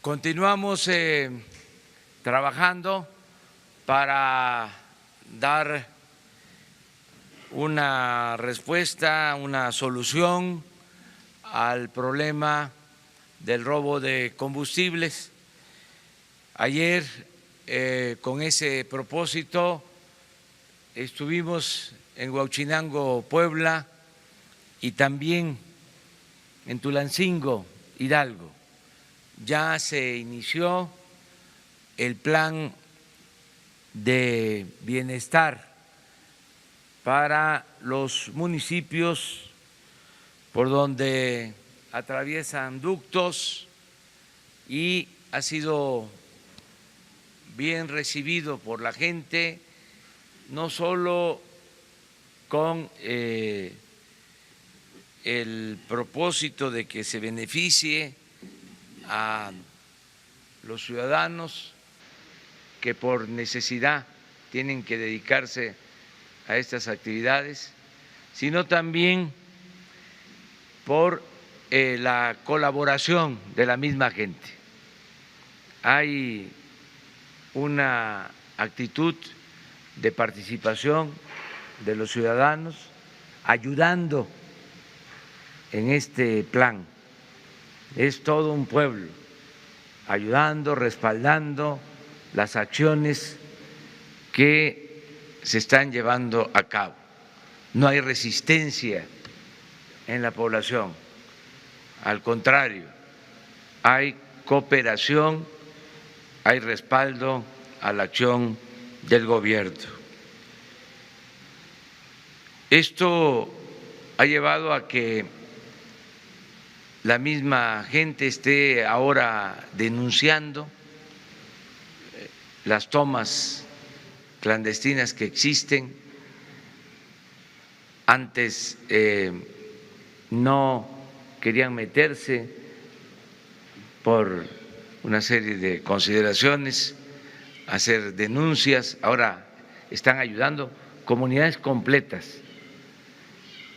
Continuamos trabajando para dar una respuesta, una solución al problema del robo de combustibles. Ayer, con ese propósito, estuvimos en Huauchinango, Puebla, y también en Tulancingo, Hidalgo. Ya se inició el plan de bienestar para los municipios por donde atraviesan ductos y ha sido bien recibido por la gente, no solo con el propósito de que se beneficie a los ciudadanos que por necesidad tienen que dedicarse a estas actividades, sino también por la colaboración de la misma gente. Hay una actitud de participación de los ciudadanos ayudando en este plan. Es todo un pueblo ayudando, respaldando las acciones que se están llevando a cabo. No hay resistencia en la población, al contrario, hay cooperación, hay respaldo a la acción del gobierno. Esto ha llevado a que la misma gente esté ahora denunciando las tomas clandestinas que existen. Antes no querían meterse por una serie de consideraciones, hacer denuncias, ahora están ayudando comunidades completas.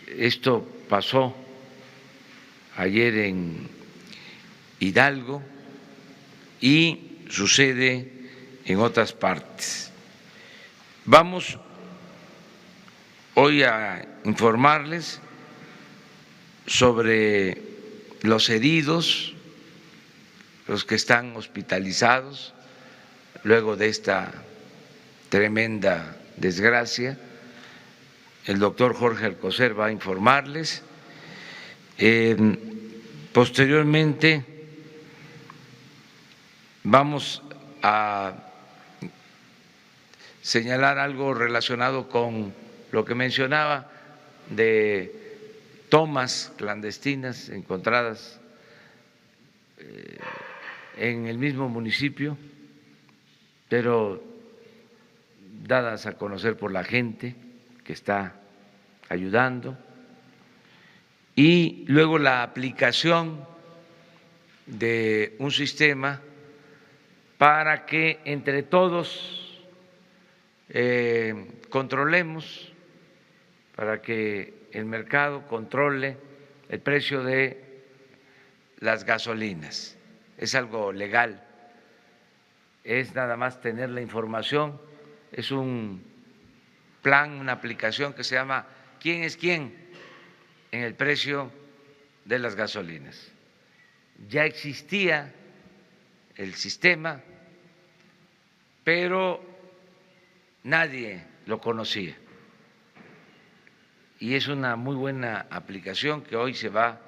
Esto pasó ayer en Hidalgo y sucede en otras partes. Vamos hoy a informarles sobre los heridos, los que están hospitalizados luego de esta tremenda desgracia. El doctor Jorge Alcocer va a informarles. Posteriormente vamos a señalar algo relacionado con lo que mencionaba de tomas clandestinas encontradas en el mismo municipio, pero dadas a conocer por la gente que está ayudando. Y luego la aplicación de un sistema para que entre todos controlemos, para que el mercado controle el precio de las gasolinas. Es algo legal, es nada más tener la información, es un plan, una aplicación que se llama ¿Quién es quién? En el precio de las gasolinas. Ya existía el sistema, pero nadie lo conocía. Y es una muy buena aplicación que hoy se va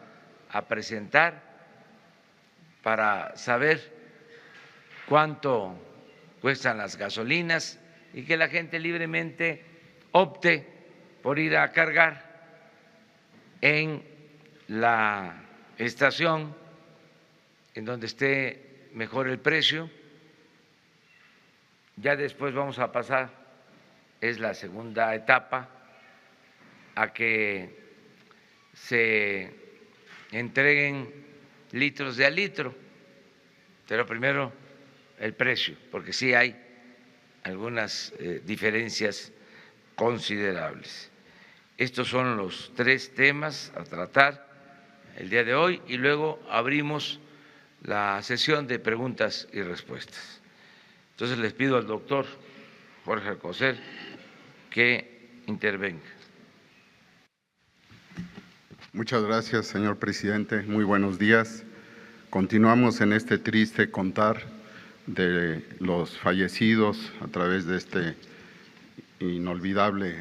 a presentar para saber cuánto cuestan las gasolinas y que la gente libremente opte por ir a cargar en la estación en donde esté mejor el precio. Ya después vamos a pasar, es la segunda etapa, a que se entreguen litros de a litro, pero primero el precio, porque sí hay algunas diferencias considerables. Estos son los tres temas a tratar el día de hoy y luego abrimos la sesión de preguntas y respuestas. Entonces les pido al doctor Jorge Alcocer que intervenga. Muchas gracias, señor presidente. Muy buenos días. Continuamos en este triste contar de los fallecidos a través de este inolvidable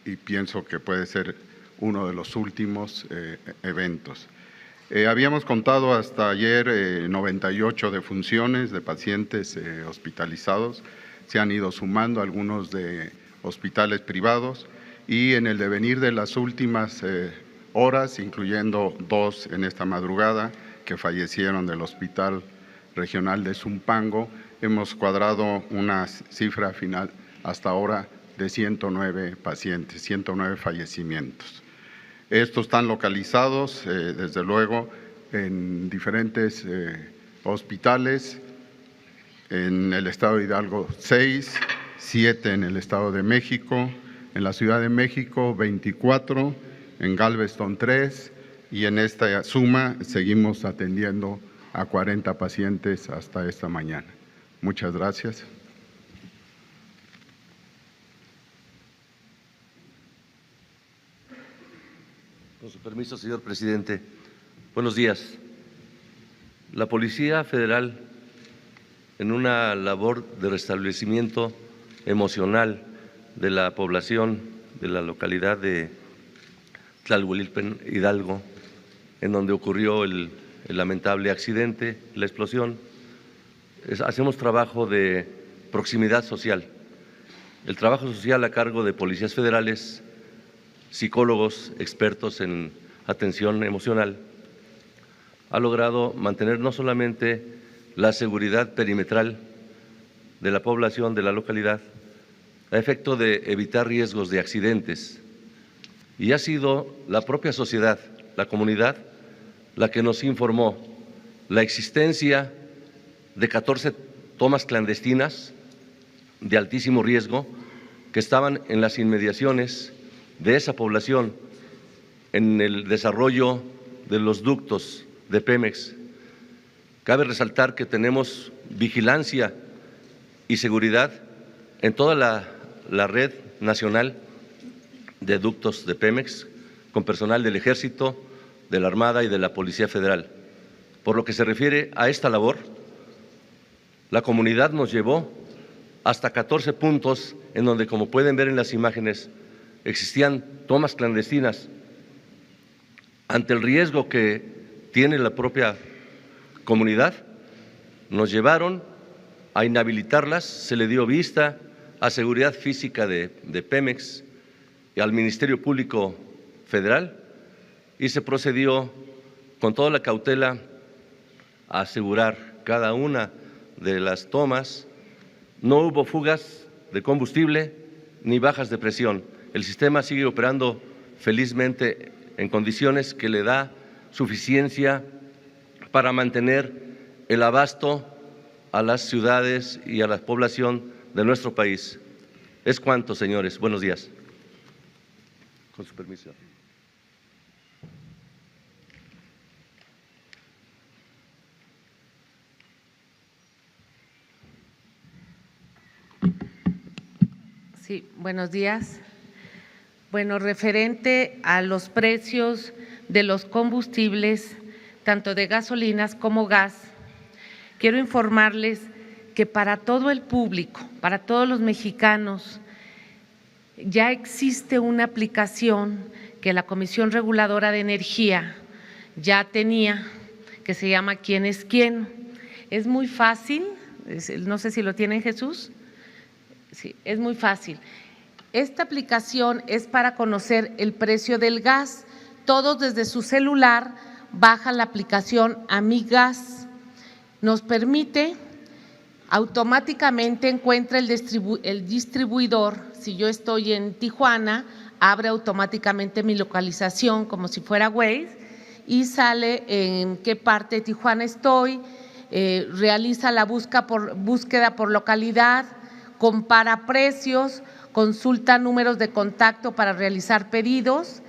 y pienso que puede ser uno de los últimos eventos. Habíamos contado hasta ayer 98 defunciones de pacientes hospitalizados. Se han ido sumando algunos de hospitales privados y en el devenir de las últimas horas, incluyendo 2 en esta madrugada que fallecieron del Hospital Regional de Zumpango, hemos cuadrado una cifra final hasta ahora de 109 pacientes, 109 fallecimientos. Estos están localizados, desde luego, en diferentes hospitales, en el estado de Hidalgo 6, 7 en el estado de México, en la Ciudad de México 24, en Galveston 3 y en esta suma seguimos atendiendo a 40 pacientes hasta esta mañana. Muchas gracias. Con su permiso, señor presidente. Buenos días. La Policía Federal, en una labor de restablecimiento emocional de la población de la localidad de Tlalhuelilpan, Hidalgo, en donde ocurrió el lamentable accidente, la explosión, hacemos trabajo de proximidad social. El trabajo social a cargo de policías federales, psicólogos expertos en atención emocional, ha logrado mantener no solamente la seguridad perimetral de la población de la localidad, a efecto de evitar riesgos de accidentes, y ha sido la propia sociedad, la comunidad, la que nos informó la existencia de 14 tomas clandestinas de altísimo riesgo que estaban en las inmediaciones de esa población en el desarrollo de los ductos de Pemex. Cabe resaltar que tenemos vigilancia y seguridad en toda la red nacional de ductos de Pemex, con personal del Ejército, de la Armada y de la Policía Federal. Por lo que se refiere a esta labor, la comunidad nos llevó hasta 14 puntos en donde, como pueden ver en las imágenes, existían tomas clandestinas. Ante el riesgo que tiene la propia comunidad, nos llevaron a inhabilitarlas, se le dio vista a Seguridad Física de Pemex y al Ministerio Público Federal y se procedió con toda la cautela a asegurar cada una de las tomas. No hubo fugas de combustible ni bajas de presión. El sistema sigue operando felizmente en condiciones que le da suficiencia para mantener el abasto a las ciudades y a la población de nuestro país. Es cuanto, señores. Buenos días. Con su permiso. Sí, buenos días. Bueno, referente a los precios de los combustibles, tanto de gasolinas como gas, quiero informarles que para todo el público, para todos los mexicanos, ya existe una aplicación que la Comisión Reguladora de Energía ya tenía, que se llama ¿Quién es quién? Es muy fácil, no sé si lo tienen, Jesús. Sí, es muy fácil. Esta aplicación es para conocer el precio del gas. Todos desde su celular bajan la aplicación AmiGas. Nos permite, automáticamente encuentra el distribuidor. Si yo estoy en Tijuana, abre automáticamente mi localización como si fuera Waze y sale en qué parte de Tijuana estoy, realiza la búsqueda por localidad, compara precios, consulta números de contacto para realizar pedidos.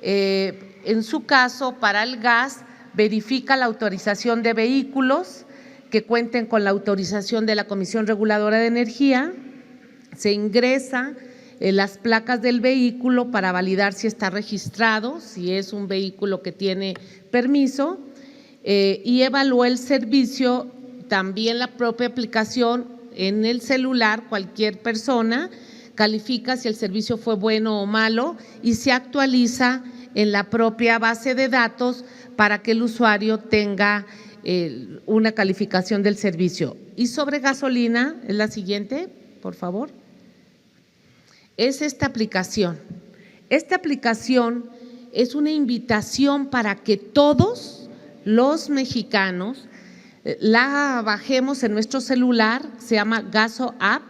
En su caso, para el gas, verifica la autorización de vehículos que cuenten con la autorización de la Comisión Reguladora de Energía, se ingresan las placas del vehículo para validar si está registrado, si es un vehículo que tiene permiso, y evalúa el servicio, también la propia aplicación en el celular, cualquier persona califica si el servicio fue bueno o malo y se actualiza en la propia base de datos para que el usuario tenga una calificación del servicio. Y sobre gasolina, es la siguiente, por favor. Es esta aplicación. Esta aplicación es una invitación para que todos los mexicanos la bajemos en nuestro celular, se llama Gaso App.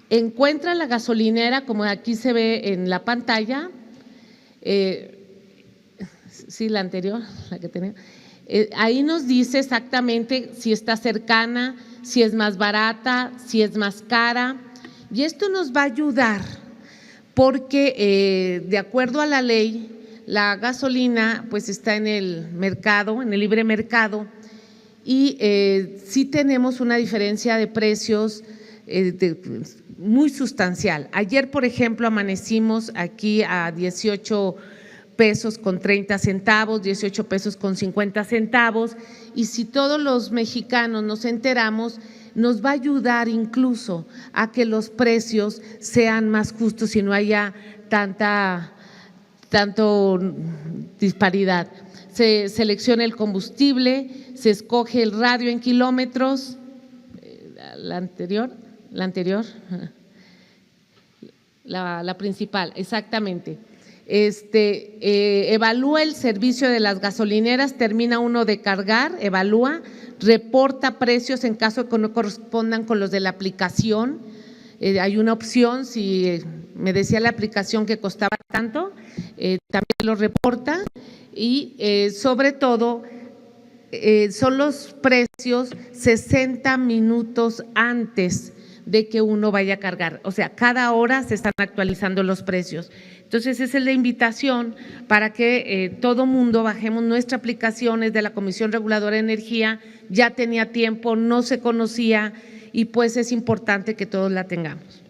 Encuentra la gasolinera, como aquí se ve en la pantalla, sí, la anterior, la que tenía. Ahí nos dice exactamente si está cercana, si es más barata, si es más cara, y esto nos va a ayudar porque de acuerdo a la ley, la gasolina pues está en el mercado, en el libre mercado, y sí tenemos una diferencia de precios muy sustancial. Ayer, por ejemplo, amanecimos aquí a 18 pesos con 30 centavos, 18 pesos con 50 centavos, y si todos los mexicanos nos enteramos, nos va a ayudar incluso a que los precios sean más justos y no haya tanto disparidad. Se selecciona el combustible, se escoge el radio en kilómetros, la principal, exactamente. Evalúa el servicio de las gasolineras, termina uno de cargar, evalúa, reporta precios en caso de que no correspondan con los de la aplicación. Hay una opción, si me decía la aplicación que costaba tanto, también lo reporta y sobre todo son los precios 60 minutos antes de que uno vaya a cargar, o sea, cada hora se están actualizando los precios. Entonces, esa es la invitación para que todo mundo bajemos nuestra aplicación, es de la Comisión Reguladora de Energía, ya tenía tiempo, no se conocía y pues es importante que todos la tengamos.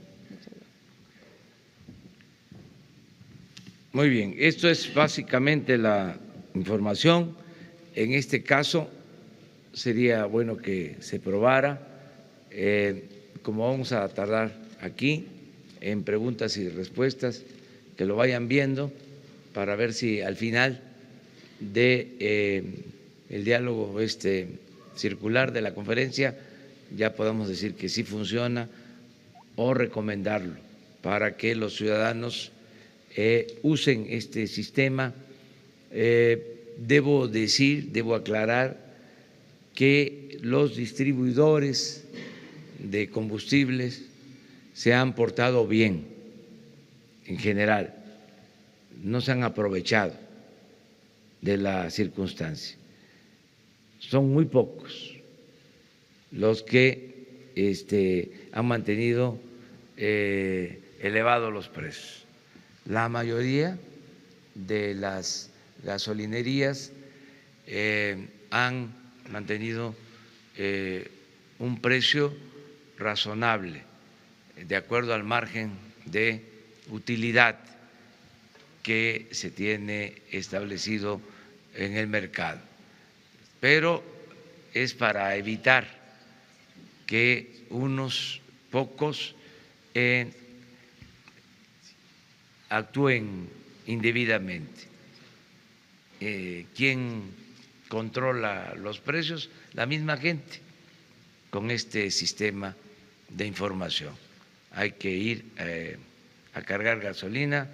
Muy bien, esto es básicamente la información. En este caso sería bueno que se probara. Como vamos a tardar aquí en preguntas y respuestas, que lo vayan viendo para ver si al final de el diálogo circular de la conferencia ya podamos decir que sí funciona o recomendarlo para que los ciudadanos usen este sistema. Debo aclarar que los distribuidores de combustibles se han portado bien en general, no se han aprovechado de la circunstancia. Son muy pocos los que han mantenido elevados los precios. La mayoría de las gasolinerías han mantenido un precio razonable de acuerdo al margen de utilidad que se tiene establecido en el mercado, pero es para evitar que unos pocos actúen indebidamente. ¿Quién controla los precios? La misma gente con este sistema de información. Hay que ir a cargar gasolina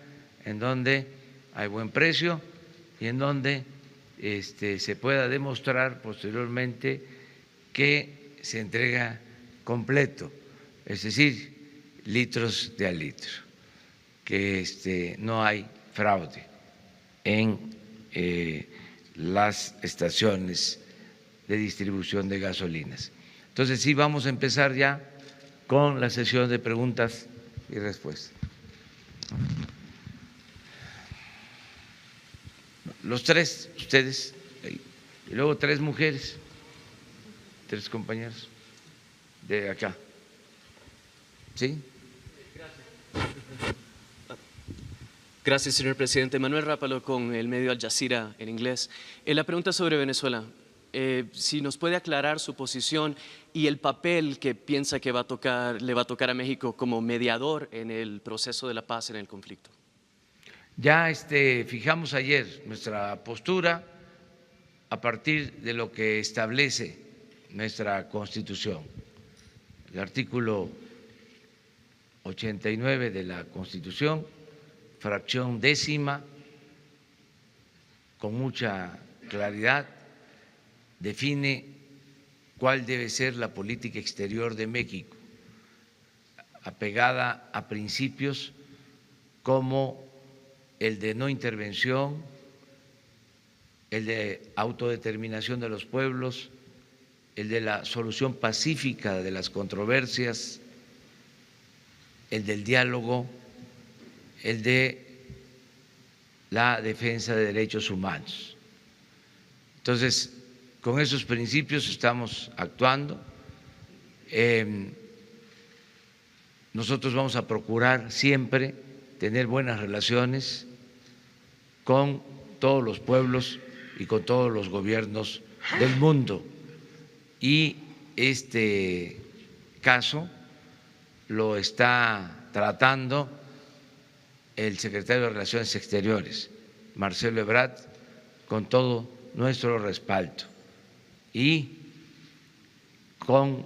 en donde hay buen precio y en donde se pueda demostrar posteriormente que se entrega completo, es decir, litros de a litro, que no hay fraude en las estaciones de distribución de gasolinas. Entonces, sí, vamos a empezar ya con la sesión de preguntas y respuestas. Los tres, ustedes, Y luego 3 mujeres, 3 compañeros de acá. ¿Sí? Gracias, señor presidente. Manuel Rápalo con el medio Al Jazeera en inglés. La pregunta sobre Venezuela. Si nos puede aclarar su posición y el papel que piensa que le va a tocar a México como mediador en el proceso de la paz en el conflicto. Ya fijamos ayer nuestra postura a partir de lo que establece nuestra Constitución. El artículo 89 de la Constitución, fracción 10ª, con mucha claridad, define cuál debe ser la política exterior de México, apegada a principios como el de no intervención, el de autodeterminación de los pueblos, el de la solución pacífica de las controversias, el del diálogo, el de la defensa de derechos humanos. Entonces, con esos principios estamos actuando. Nosotros vamos a procurar siempre tener buenas relaciones con todos los pueblos y con todos los gobiernos del mundo. Y este caso lo está tratando el secretario de Relaciones Exteriores, Marcelo Ebrard, con todo nuestro respaldo y con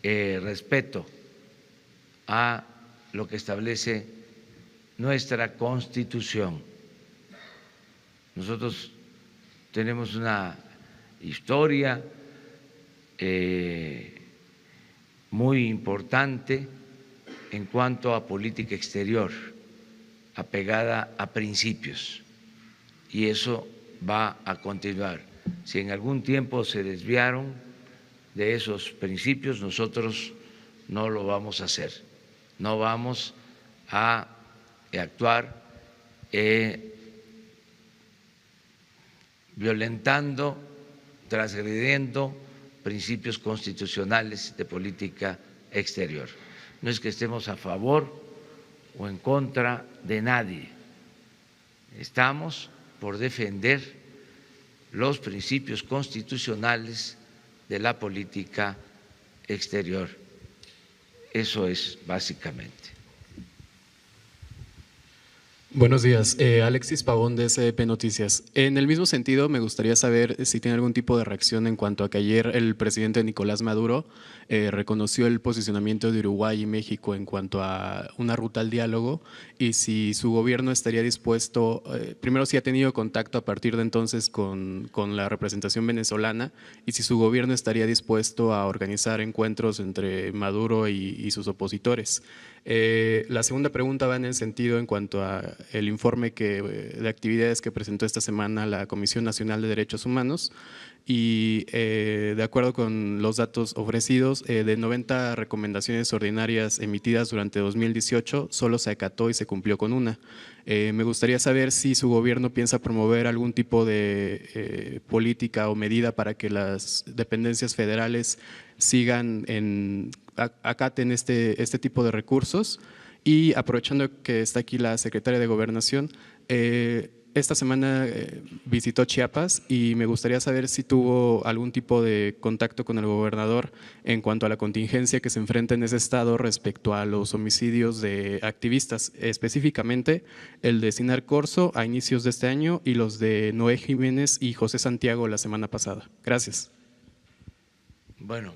respeto a lo que establece nuestra Constitución. Nosotros tenemos una historia muy importante en cuanto a política exterior, apegada a principios, y eso va a continuar. Si en algún tiempo se desviaron de esos principios, nosotros no lo vamos a hacer, no vamos a actuar violentando, transgrediendo principios constitucionales de política exterior. No es que estemos a favor o en contra de nadie, estamos por defender los principios constitucionales de la política exterior. Eso es básicamente. Buenos días, Alexis Pavón de SDP Noticias. En el mismo sentido, me gustaría saber si tiene algún tipo de reacción en cuanto a que ayer el presidente Nicolás Maduro reconoció el posicionamiento de Uruguay y México en cuanto a una ruta al diálogo y si su gobierno estaría dispuesto, primero si ha tenido contacto a partir de entonces con la representación venezolana y si su gobierno estaría dispuesto a organizar encuentros entre Maduro y sus opositores. La segunda pregunta va en el sentido en cuanto a el informe de actividades que presentó esta semana la Comisión Nacional de Derechos Humanos y de acuerdo con los datos ofrecidos, de 90 recomendaciones ordinarias emitidas durante 2018, solo se acató y se cumplió con una. Me gustaría saber si su gobierno piensa promover algún tipo de política o medida para que las dependencias federales acaten este tipo de recursos. Y aprovechando que está aquí la secretaria de Gobernación, esta semana visitó Chiapas y me gustaría saber si tuvo algún tipo de contacto con el gobernador en cuanto a la contingencia que se enfrenta en ese estado respecto a los homicidios de activistas, específicamente el de Sinar Corzo a inicios de este año y los de Noé Jiménez y José Santiago la semana pasada. Gracias. Bueno,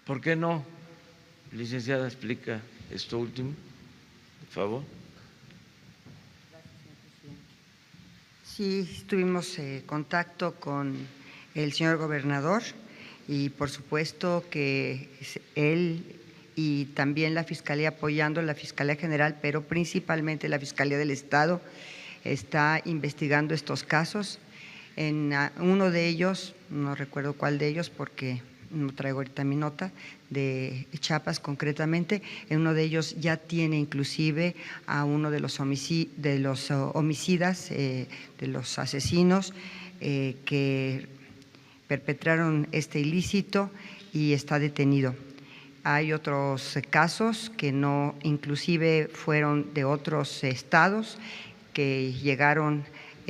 ¿por qué no, licenciada, explica esto último, por favor? Sí, tuvimos contacto con el señor gobernador y por supuesto que él y también la Fiscalía apoyando la Fiscalía General, pero principalmente la Fiscalía del Estado está investigando estos casos. En uno de ellos, no recuerdo cuál de ellos porque no traigo ahorita mi nota, de Chiapas concretamente. En uno de ellos ya tiene inclusive a uno de los homicidas, de los asesinos que perpetraron este ilícito y está detenido. Hay otros casos que no, inclusive fueron de otros estados que llegaron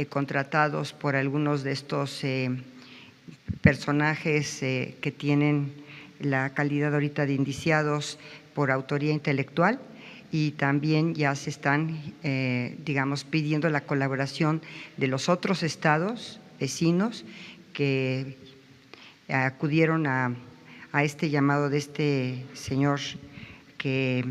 contratados por algunos de estos personajes que tienen la calidad ahorita de indiciados por autoría intelectual, y también ya se están, digamos, pidiendo la colaboración de los otros estados vecinos que acudieron a este llamado de este señor que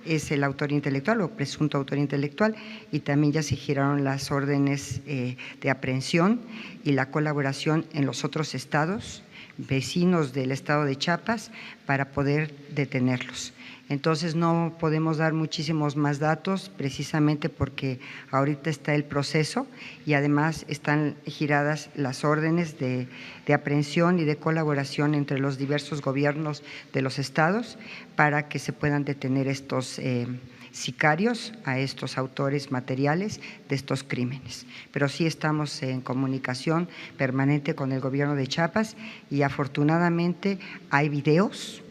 es el autor intelectual o presunto autor intelectual, y también ya se giraron las órdenes de aprehensión y la colaboración en los otros estados vecinos del estado de Chiapas para poder detenerlos. Entonces no podemos dar muchísimos más datos precisamente porque ahorita está el proceso y además están giradas las órdenes de aprehensión y de colaboración entre los diversos gobiernos de los estados para que se puedan detener estos sicarios, a estos autores materiales de estos crímenes. Pero sí estamos en comunicación permanente con el gobierno de Chiapas y afortunadamente hay videos.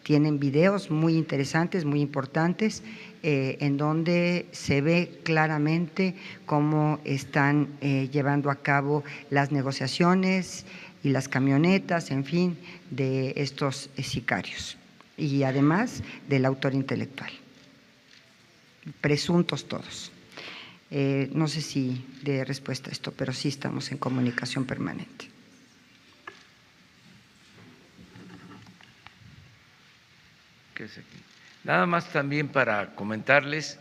Tienen videos muy interesantes, muy importantes, en donde se ve claramente cómo están llevando a cabo las negociaciones y las camionetas, en fin, de estos sicarios. Y además del autor intelectual. Presuntos todos. No sé si dé respuesta a esto, pero sí estamos en comunicación permanente. Nada más también para comentarles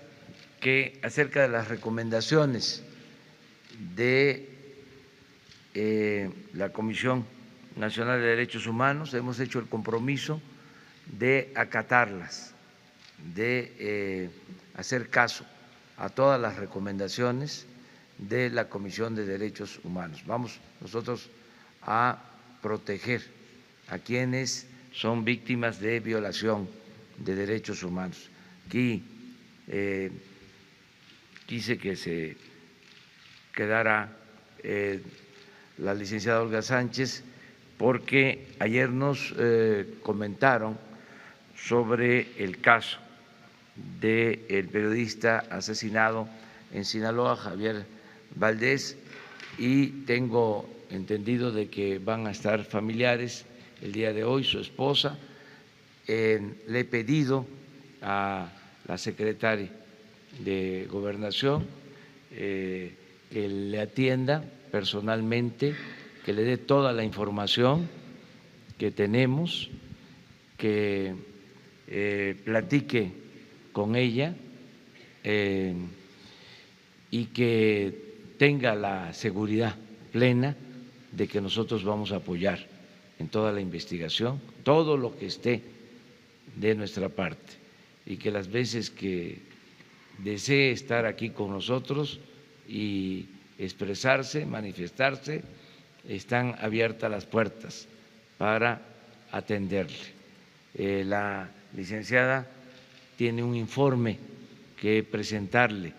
que acerca de las recomendaciones de la Comisión Nacional de Derechos Humanos, hemos hecho el compromiso de acatarlas, de hacer caso a todas las recomendaciones de la Comisión de Derechos Humanos. Vamos nosotros a proteger a quienes son víctimas de violación de derechos humanos. Aquí quise que se quedara la licenciada Olga Sánchez porque ayer nos comentaron sobre el caso del periodista asesinado en Sinaloa, Javier Valdés, y tengo entendido de que van a estar familiares el día de hoy, su esposa. Le he pedido a la secretaria de Gobernación que le atienda personalmente, que le dé toda la información que tenemos, que platique con ella y que tenga la seguridad plena de que nosotros vamos a apoyar en toda la investigación, todo lo que esté de nuestra parte, y que las veces que desee estar aquí con nosotros y expresarse, manifestarse, están abiertas las puertas para atenderle. La licenciada tiene un informe que presentarle,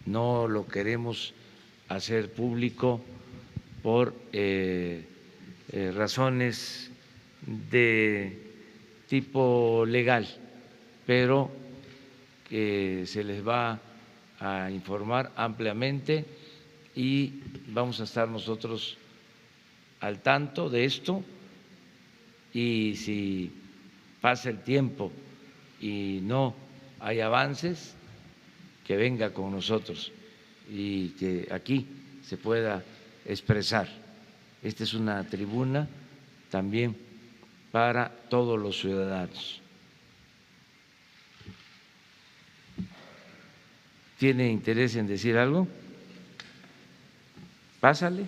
no lo queremos hacer público por razones de tipo legal, pero que se les va a informar ampliamente y vamos a estar nosotros al tanto de esto, y si pasa el tiempo y no hay avances, que venga con nosotros y que aquí se pueda expresar. Esta es una tribuna también para todos los ciudadanos. ¿Tiene interés en decir algo? Pásale.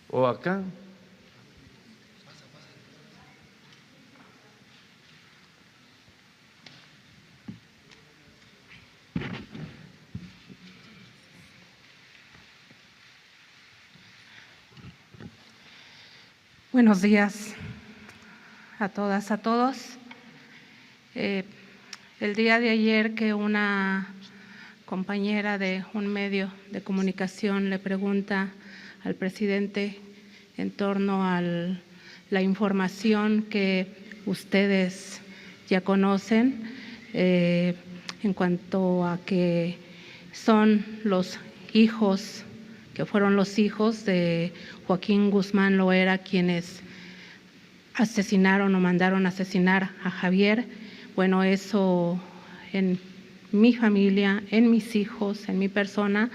¿O acá? Buenos días a todas, a todos. El día de ayer que una compañera de un medio de comunicación le pregunta al presidente en torno a la información que ustedes ya conocen en cuanto a que son los hijos, que fueron los hijos de Joaquín Guzmán Loera quienes asesinaron o mandaron asesinar a Javier. Bueno, eso en mi familia, en mis hijos, en mi persona,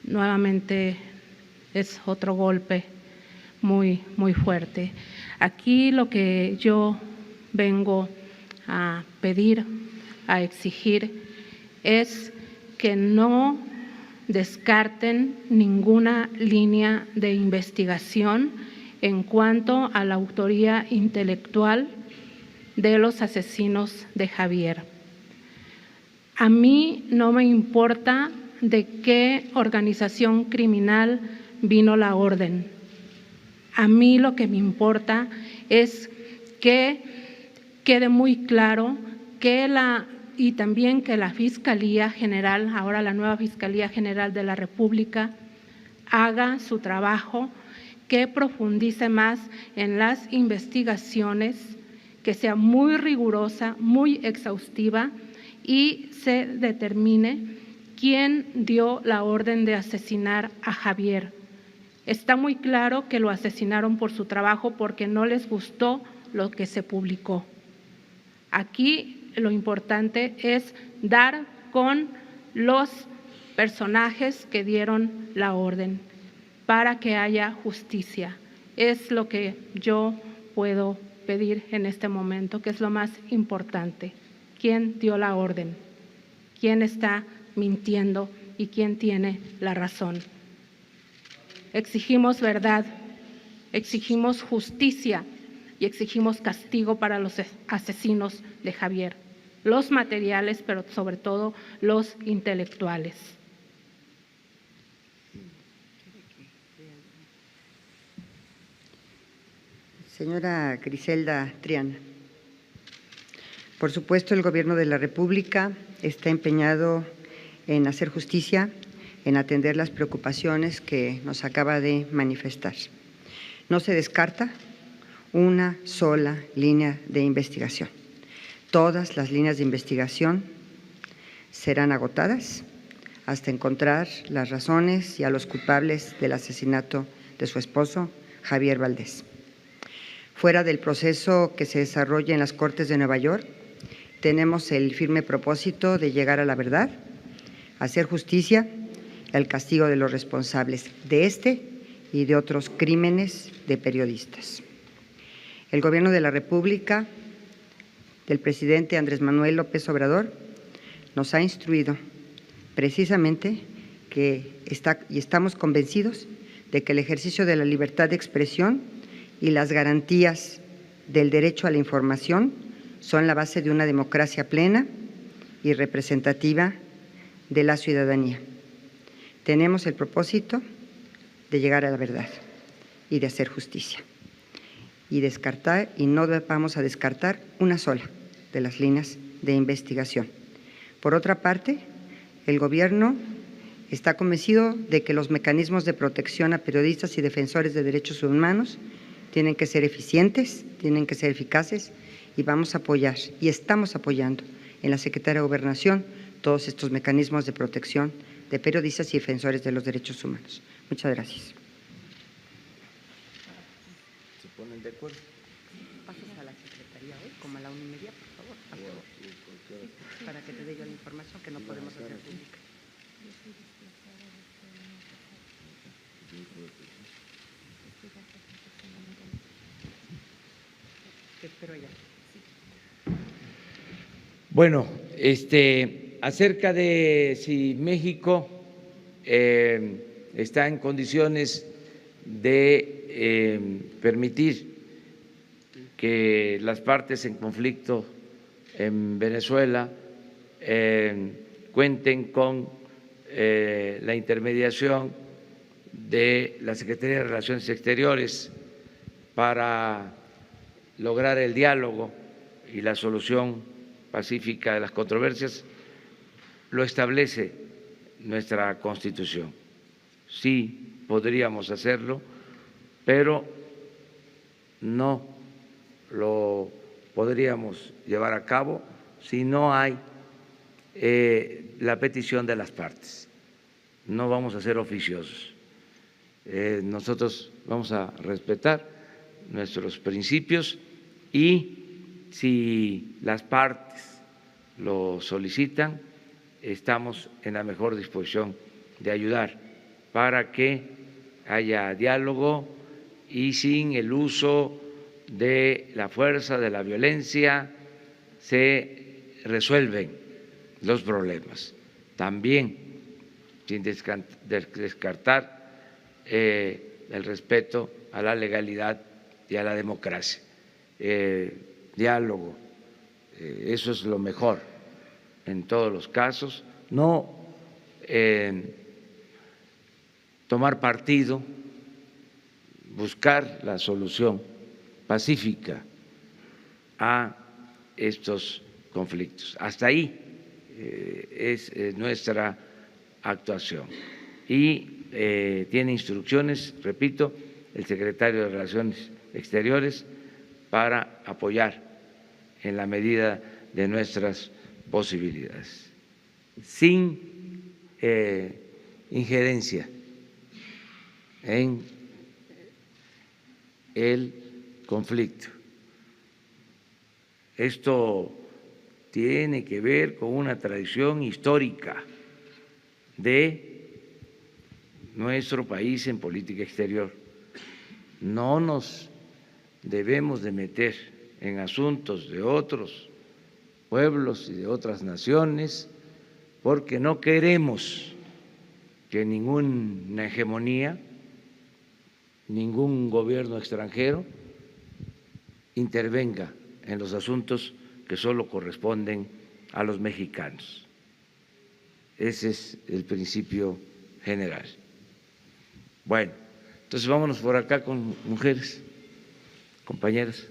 nuevamente es otro golpe muy, muy fuerte. Aquí lo que yo vengo a pedir, a exigir, es que no descarten ninguna línea de investigación en cuanto a la autoría intelectual de los asesinos de Javier. A mí no me importa de qué organización criminal vino la orden. A mí lo que me importa es que quede muy claro que y también que la Fiscalía General, ahora la nueva Fiscalía General de la República, haga su trabajo, que profundice más en las investigaciones, que sea muy rigurosa, muy exhaustiva y se determine quién dio la orden de asesinar a Javier. Está muy claro que lo asesinaron por su trabajo porque no les gustó lo que se publicó. Aquí lo importante es dar con los personajes que dieron la orden para que haya justicia. Es lo que yo puedo pedir en este momento, que es lo más importante. ¿Quién dio la orden? ¿Quién está mintiendo y quién tiene la razón? Exigimos verdad, exigimos justicia y exigimos castigo para los asesinos de Javier, los materiales, pero sobre todo los intelectuales. Señora Griselda Triana, por supuesto el Gobierno de la República está empeñado en hacer justicia, en atender las preocupaciones que nos acaba de manifestar. No se descarta una sola línea de investigación. Todas las líneas de investigación serán agotadas hasta encontrar las razones y a los culpables del asesinato de su esposo, Javier Valdés. Fuera del proceso que se desarrolla en las Cortes de Nueva York, tenemos el firme propósito de llegar a la verdad, hacer justicia y al castigo de los responsables de este y de otros crímenes de periodistas. El Gobierno de la República, del presidente Andrés Manuel López Obrador, nos ha instruido precisamente y estamos convencidos de que el ejercicio de la libertad de expresión y las garantías del derecho a la información son la base de una democracia plena y representativa de la ciudadanía. Tenemos el propósito de llegar a la verdad y de hacer justicia y no vamos a descartar una sola de las líneas de investigación. Por otra parte, el Gobierno está convencido de que los mecanismos de protección a periodistas y defensores de derechos humanos tienen que ser eficientes, tienen que ser eficaces y vamos a apoyar y estamos apoyando en la Secretaría de Gobernación todos estos mecanismos de protección de periodistas y defensores de los derechos humanos. Muchas gracias. ¿Se ponen de acuerdo? Pasas a la Secretaría hoy, como a la 1:30, por favor, para que te dé yo la información que no podemos hacer pública. Te espero allá. Bueno, acerca de si México está en condiciones de permitir que las partes en conflicto en Venezuela cuenten con la intermediación de la Secretaría de Relaciones Exteriores para lograr el diálogo y la solución pacífica de las controversias lo establece nuestra Constitución. Sí podríamos hacerlo, pero no lo podríamos llevar a cabo si no hay la petición de las partes. No vamos a ser oficiosos. Nosotros vamos a respetar nuestros principios y si las partes lo solicitan, estamos en la mejor disposición de ayudar para que haya diálogo y sin el uso de la fuerza, de la violencia, se resuelven los problemas. También sin descartar el respeto a la legalidad y a la democracia. Diálogo, eso es lo mejor en todos los casos, no tomar partido, buscar la solución pacífica a estos conflictos. Hasta ahí es nuestra actuación. Y tiene instrucciones, repito, el secretario de Relaciones Exteriores para apoyar en la medida de nuestras posibilidades, sin injerencia en el conflicto. Esto tiene que ver con una tradición histórica de nuestro país en política exterior. No nos debemos de meter en asuntos de otros pueblos y de otras naciones porque no queremos que ninguna hegemonía, ningún gobierno extranjero intervenga en los asuntos que solo corresponden a los mexicanos. Ese es el principio general. Bueno, entonces vámonos por acá con mujeres, compañeras.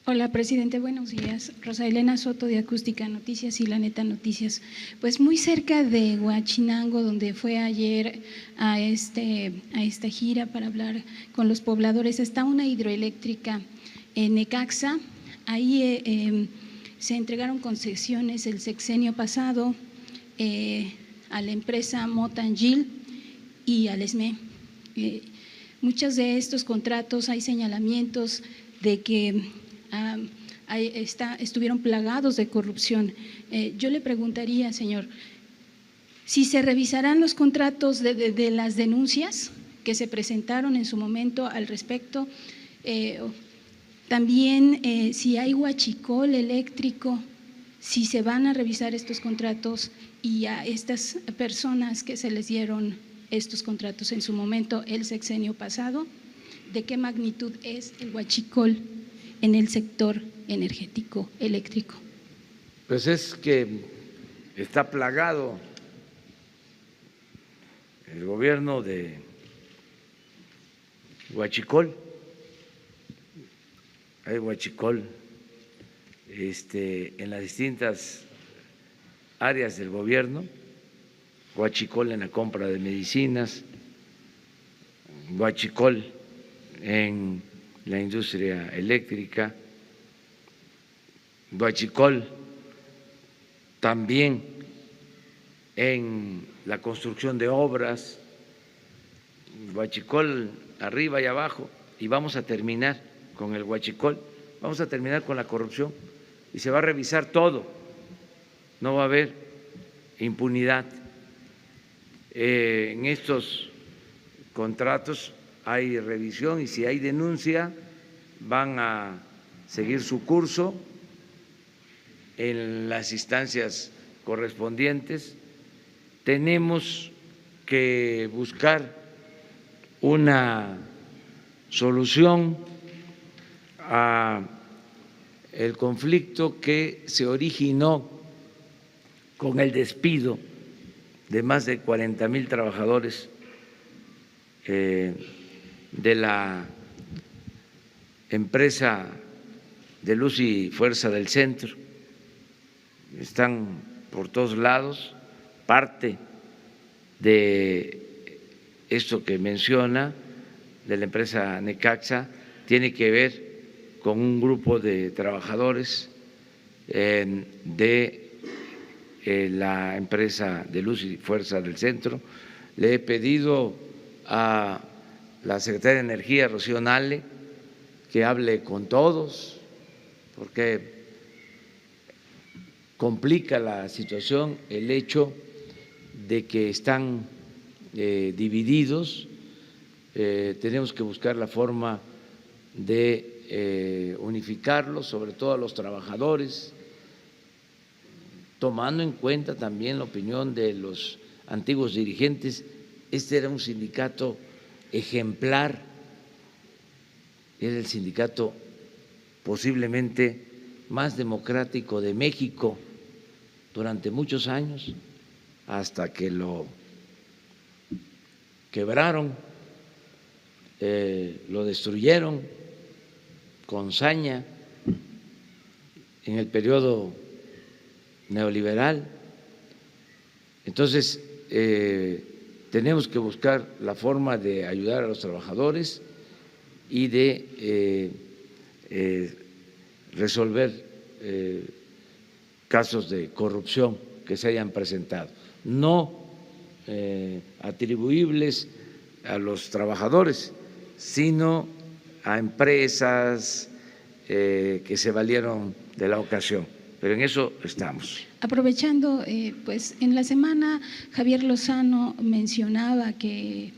Hola, presidente, buenos días. Rosa Elena Soto, de Acústica Noticias y La Neta Noticias. Pues muy cerca de Huachinango, donde fue ayer a esta gira para hablar con los pobladores, está una hidroeléctrica en Necaxa. Ahí se entregaron concesiones el sexenio pasado a la empresa Motangil y al ESME. Muchos de estos contratos hay señalamientos de que estuvieron plagados de corrupción. Yo le preguntaría, señor, si se revisarán los contratos de las denuncias que se presentaron en su momento al respecto, también si hay huachicol eléctrico, si se van a revisar estos contratos y a estas personas que se les dieron estos contratos en su momento el sexenio pasado, ¿de qué magnitud es el huachicol en el sector energético eléctrico? Pues es que está plagado el gobierno de huachicol. Hay huachicol en las distintas áreas del gobierno, huachicol en la compra de medicinas, huachicol en la industria eléctrica, huachicol también en la construcción de obras, huachicol arriba y abajo, y vamos a terminar con el huachicol, vamos a terminar con la corrupción y se va a revisar todo, no va a haber impunidad. En estos contratos hay revisión y si hay denuncia van a seguir su curso en las instancias correspondientes. Tenemos que buscar una solución a el conflicto que se originó con el despido de más de 40,000 trabajadores de la empresa de Luz y Fuerza del Centro. Están por todos lados. Parte de esto que menciona de la empresa Necaxa tiene que ver con un grupo de trabajadores de la empresa de Luz y Fuerza del Centro. Le he pedido a la secretaria de Energía, Rocío Nale, que hable con todos, porque complica la situación el hecho de que están divididos. Tenemos que buscar la forma de unificarlos, sobre todo a los trabajadores, tomando en cuenta también la opinión de los antiguos dirigentes. Este era un sindicato ejemplar, era el sindicato posiblemente más democrático de México durante muchos años, hasta que lo quebraron, lo destruyeron con saña en el periodo neoliberal. Entonces, tenemos que buscar la forma de ayudar a los trabajadores y de resolver casos de corrupción que se hayan presentado, no atribuibles a los trabajadores, sino a empresas que se valieron de la ocasión. Pero en eso estamos. Aprovechando, pues en la semana Javier Lozano mencionaba que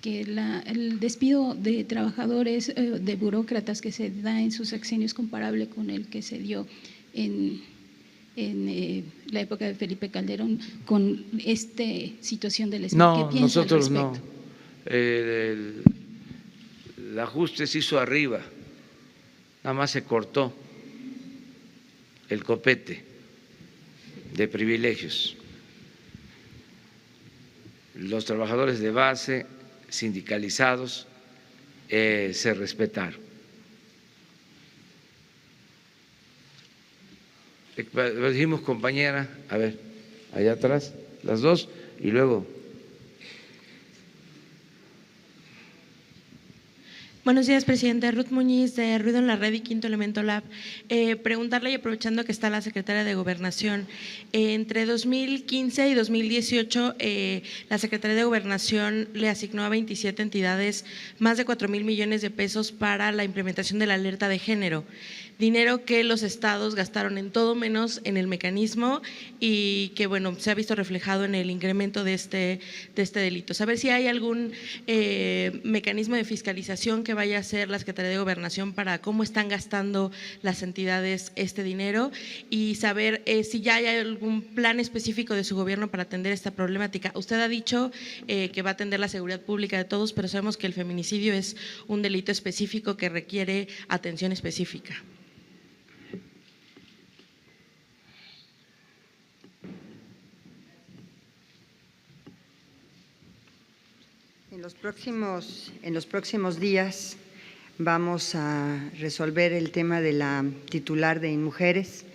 el despido de trabajadores, de burócratas que se da en sus sexenios es comparable con el que se dio en la época de Felipe Calderón, con esta situación del SMI. No, ¿Qué piensa nosotros al no. respecto? El ajuste se hizo arriba, nada más se cortó el copete de privilegios. Los trabajadores de base sindicalizados se respetaron. Lo dijimos, compañera, a ver, allá atrás, las dos, y luego. Buenos días, presidente. Ruth Muñiz, de Ruido en la Red y Quinto Elemento Lab. Preguntarle, y aprovechando que está la secretaria de Gobernación, entre 2015 y 2018 la Secretaría de Gobernación le asignó a 27 entidades más de 4,000 millones de pesos para la implementación de la alerta de género. Dinero que los estados gastaron en todo menos en el mecanismo y que, bueno, se ha visto reflejado en el incremento de este delito. Saber si hay algún mecanismo de fiscalización que vaya a hacer la Secretaría de Gobernación para cómo están gastando las entidades este dinero, y saber si ya hay algún plan específico de su gobierno para atender esta problemática. Usted ha dicho que va a atender la seguridad pública de todos, pero sabemos que el feminicidio es un delito específico que requiere atención específica. En los próximos días vamos a resolver el tema de la titular de InMujeres.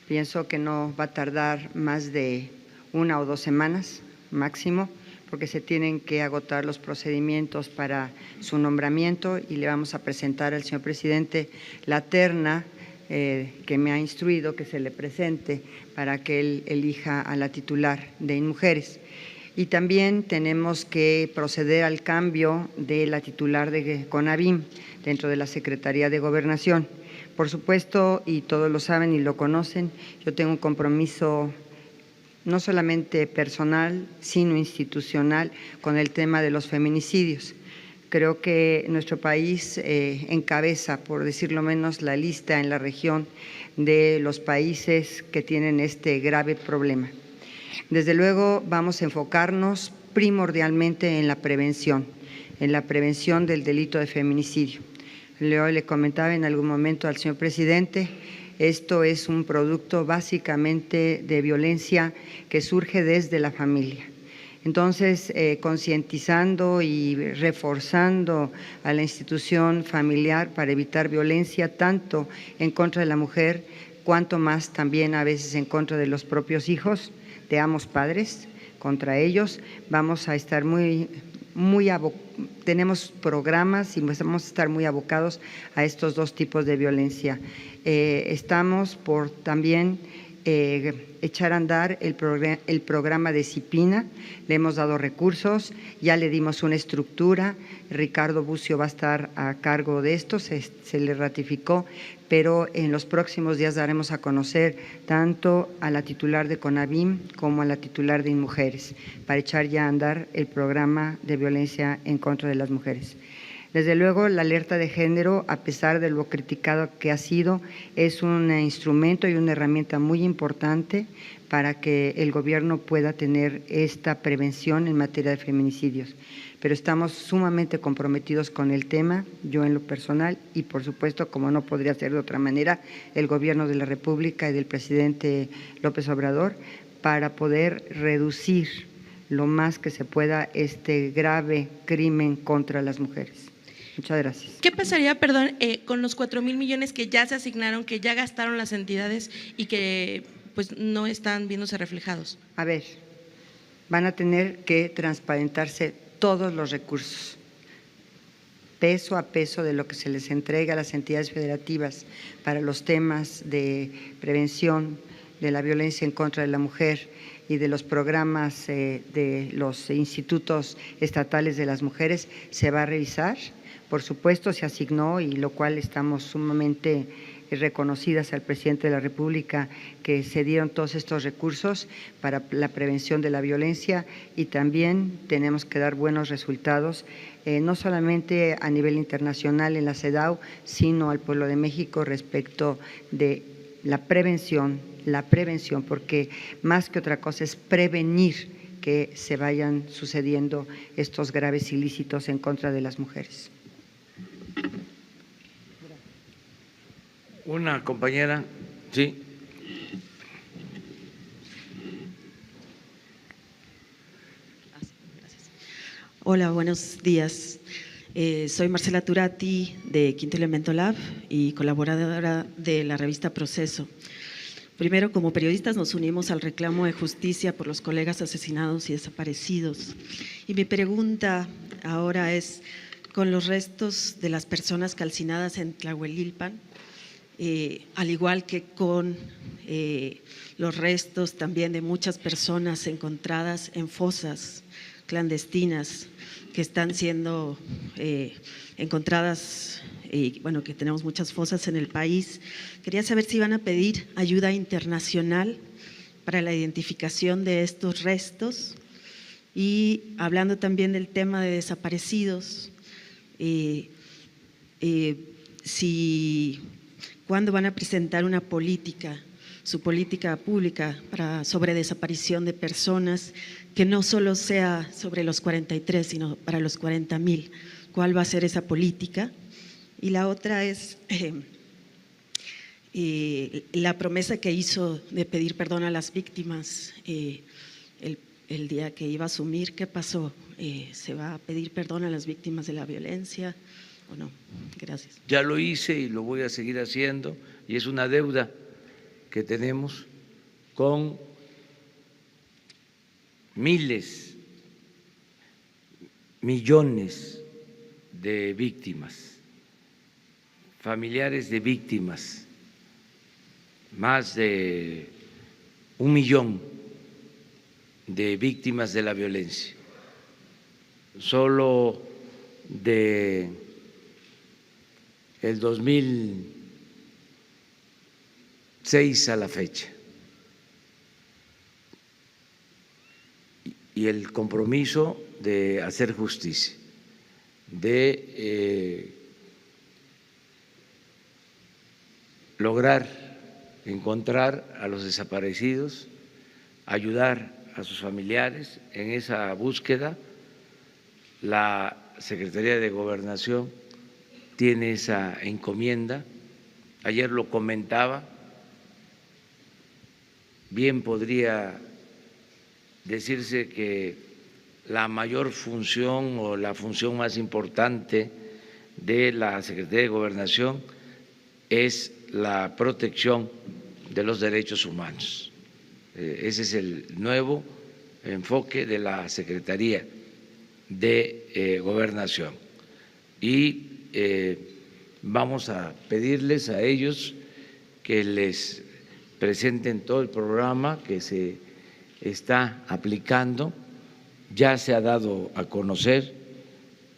Pienso que no va a tardar más de 1 o 2 semanas máximo, porque se tienen que agotar los procedimientos para su nombramiento, y le vamos a presentar al señor presidente la terna que me ha instruido que se le presente para que él elija a la titular de InMujeres. Y también tenemos que proceder al cambio de la titular de CONAVIM dentro de la Secretaría de Gobernación. Por supuesto, y todos lo saben y lo conocen, yo tengo un compromiso no solamente personal, sino institucional con el tema de los feminicidios. Creo que nuestro país encabeza, por decirlo menos, la lista en la región de los países que tienen este grave problema. Desde luego vamos a enfocarnos primordialmente en la prevención del delito de feminicidio. Le comentaba en algún momento al señor presidente, esto es un producto básicamente de violencia que surge desde la familia. Entonces, concientizando y reforzando a la institución familiar para evitar violencia tanto en contra de la mujer, cuanto más también a veces en contra de los propios hijos de ambos padres, contra ellos. Vamos a estar tenemos programas y vamos a estar muy abocados a estos dos tipos de violencia. Estamos por también echar a andar el programa de disciplina, le hemos dado recursos, ya le dimos una estructura, Ricardo Bucio va a estar a cargo de esto, se le ratificó, pero en los próximos días daremos a conocer tanto a la titular de CONAVIM como a la titular de INMujeres para echar ya a andar el programa de violencia en contra de las mujeres. Desde luego, la alerta de género, a pesar de lo criticado que ha sido, es un instrumento y una herramienta muy importante para que el gobierno pueda tener esta prevención en materia de feminicidios. Pero estamos sumamente comprometidos con el tema, yo en lo personal y, por supuesto, como no podría ser de otra manera, el Gobierno de la República y del presidente López Obrador, para poder reducir lo más que se pueda este grave crimen contra las mujeres. Muchas gracias. ¿Qué pasaría, perdón, con los 4,000 millones que ya se asignaron, que ya gastaron las entidades y que pues no están viéndose reflejados? A ver, van a tener que transparentarse todos los recursos, peso a peso de lo que se les entrega a las entidades federativas para los temas de prevención de la violencia en contra de la mujer y de los programas de los institutos estatales de las mujeres, se va a revisar. Por supuesto, se asignó, y lo cual estamos sumamente reconocidas al presidente de la República, que se dieron todos estos recursos para la prevención de la violencia, y también tenemos que dar buenos resultados, no solamente a nivel internacional en la CEDAW, sino al pueblo de México respecto de la prevención, porque más que otra cosa es prevenir que se vayan sucediendo estos graves ilícitos en contra de las mujeres. Una compañera, sí. Hola, buenos días. Soy Marcela Turati de Quinto Elemento Lab y colaboradora de la revista Proceso. Primero, como periodistas nos unimos al reclamo de justicia por los colegas asesinados y desaparecidos. Y mi pregunta ahora es, con los restos de las personas calcinadas en Tlahuelilpan, al igual que con los restos también de muchas personas encontradas en fosas clandestinas que están siendo encontradas, y bueno, que tenemos muchas fosas en el país. Quería saber si van a pedir ayuda internacional para la identificación de estos restos, y hablando también del tema de desaparecidos, ¿cuándo van a presentar una política, su política pública sobre desaparición de personas, que no solo sea sobre los 43, sino para los 40,000? ¿Cuál va a ser esa política? Y la otra es la promesa que hizo de pedir perdón a las víctimas el día que iba a asumir. ¿Qué pasó? ¿Se va a pedir perdón a las víctimas de la violencia o no? Gracias. Ya lo hice y lo voy a seguir haciendo, y es una deuda que tenemos con miles, millones de víctimas, familiares de víctimas, más de 1 millón de víctimas de la violencia. Solo de el 2006 a la fecha. Y el compromiso de hacer justicia, de lograr encontrar a los desaparecidos, ayudar a sus familiares en esa búsqueda. La Secretaría de Gobernación tiene esa encomienda. Ayer lo comentaba, bien podría decirse que la mayor función o la función más importante de la Secretaría de Gobernación es la protección de los derechos humanos. Ese es el nuevo enfoque de la Secretaría de Gobernación. Y vamos a pedirles a ellos que les presenten todo el programa que se está aplicando. Ya se ha dado a conocer,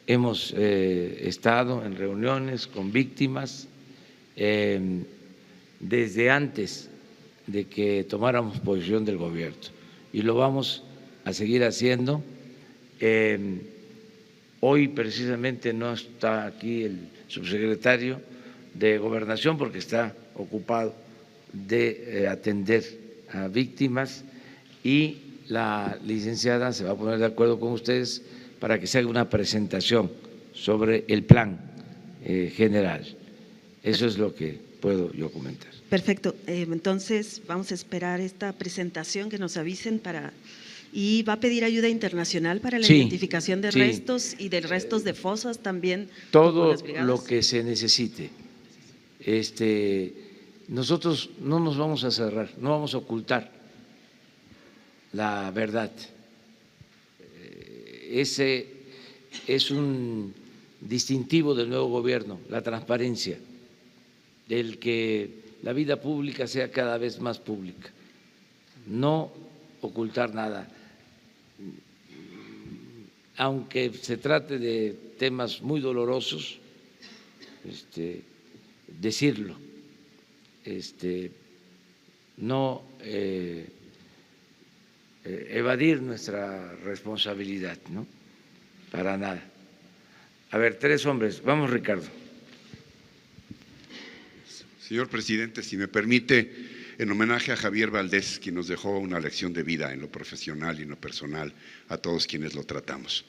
hemos estado en reuniones con víctimas desde antes de que tomáramos posición del gobierno y lo vamos a seguir haciendo. Hoy precisamente no está aquí el subsecretario de Gobernación porque está ocupado de atender a víctimas, y la licenciada se va a poner de acuerdo con ustedes para que se haga una presentación sobre el plan general. Eso es lo que puedo yo comentar. Perfecto. Entonces vamos a esperar esta presentación, que nos avisen para… ¿Y va a pedir ayuda internacional para la identificación de restos y de restos de fosas también? Todo lo que se necesite. Nosotros no nos vamos a cerrar, no vamos a ocultar la verdad. Ese es un distintivo del nuevo gobierno, la transparencia, el que la vida pública sea cada vez más pública, no ocultar nada. Aunque se trate de temas muy dolorosos, decirlo, no evadir nuestra responsabilidad, ¿no? Para nada. A ver, 3 hombres. Vamos, Ricardo. Señor presidente, si me permite, en homenaje a Javier Valdés, quien nos dejó una lección de vida en lo profesional y en lo personal, a todos quienes lo tratamos.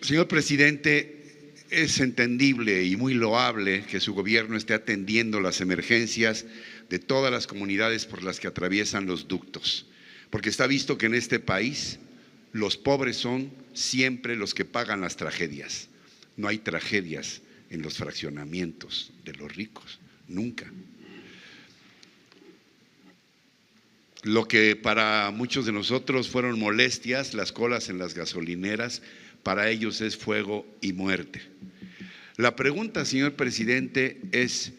Señor presidente, es entendible y muy loable que su gobierno esté atendiendo las emergencias de todas las comunidades por las que atraviesan los ductos, porque está visto que en este país los pobres son siempre los que pagan las tragedias. No hay tragedias en los fraccionamientos de los ricos, nunca. Lo que para muchos de nosotros fueron molestias, las colas en las gasolineras, para ellos es fuego y muerte. La pregunta, señor presidente, es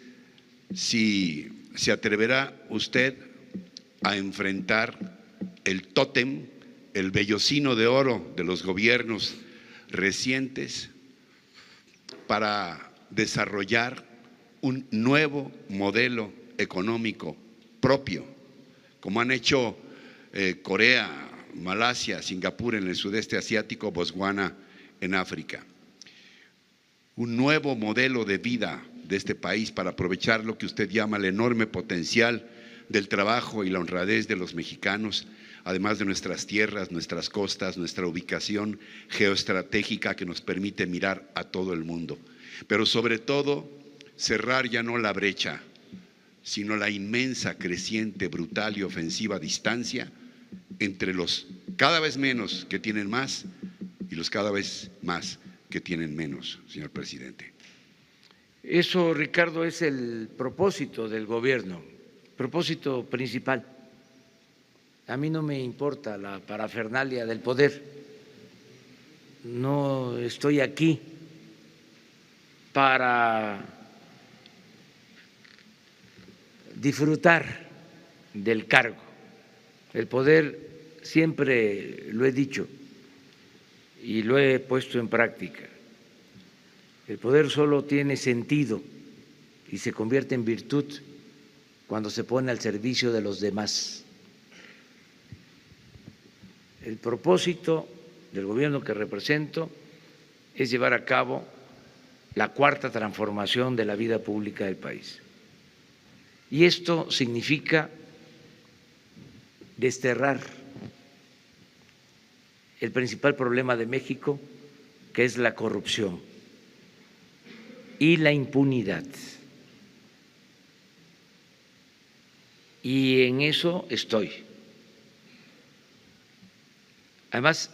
si se atreverá usted a enfrentar el tótem, el vellocino de oro de los gobiernos recientes para desarrollar un nuevo modelo económico propio, como han hecho Corea, Malasia, Singapur en el sudeste asiático, Botswana en África. Un nuevo modelo de vida de este país para aprovechar lo que usted llama el enorme potencial del trabajo y la honradez de los mexicanos, además de nuestras tierras, nuestras costas, nuestra ubicación geoestratégica que nos permite mirar a todo el mundo. Pero sobre todo, cerrar ya no la brecha, sino la inmensa, creciente, brutal y ofensiva distancia entre los cada vez menos que tienen más y los cada vez más que tienen menos, señor presidente. Eso, Ricardo, es el propósito del gobierno, propósito principal. A mí no me importa la parafernalia del poder, no estoy aquí para disfrutar del cargo. El poder, siempre lo he dicho y lo he puesto en práctica, el poder solo tiene sentido y se convierte en virtud cuando se pone al servicio de los demás. El propósito del gobierno que represento es llevar a cabo la cuarta transformación de la vida pública del país. Y esto significa desterrar el principal problema de México, que es la corrupción y la impunidad. Y en eso estoy. Además,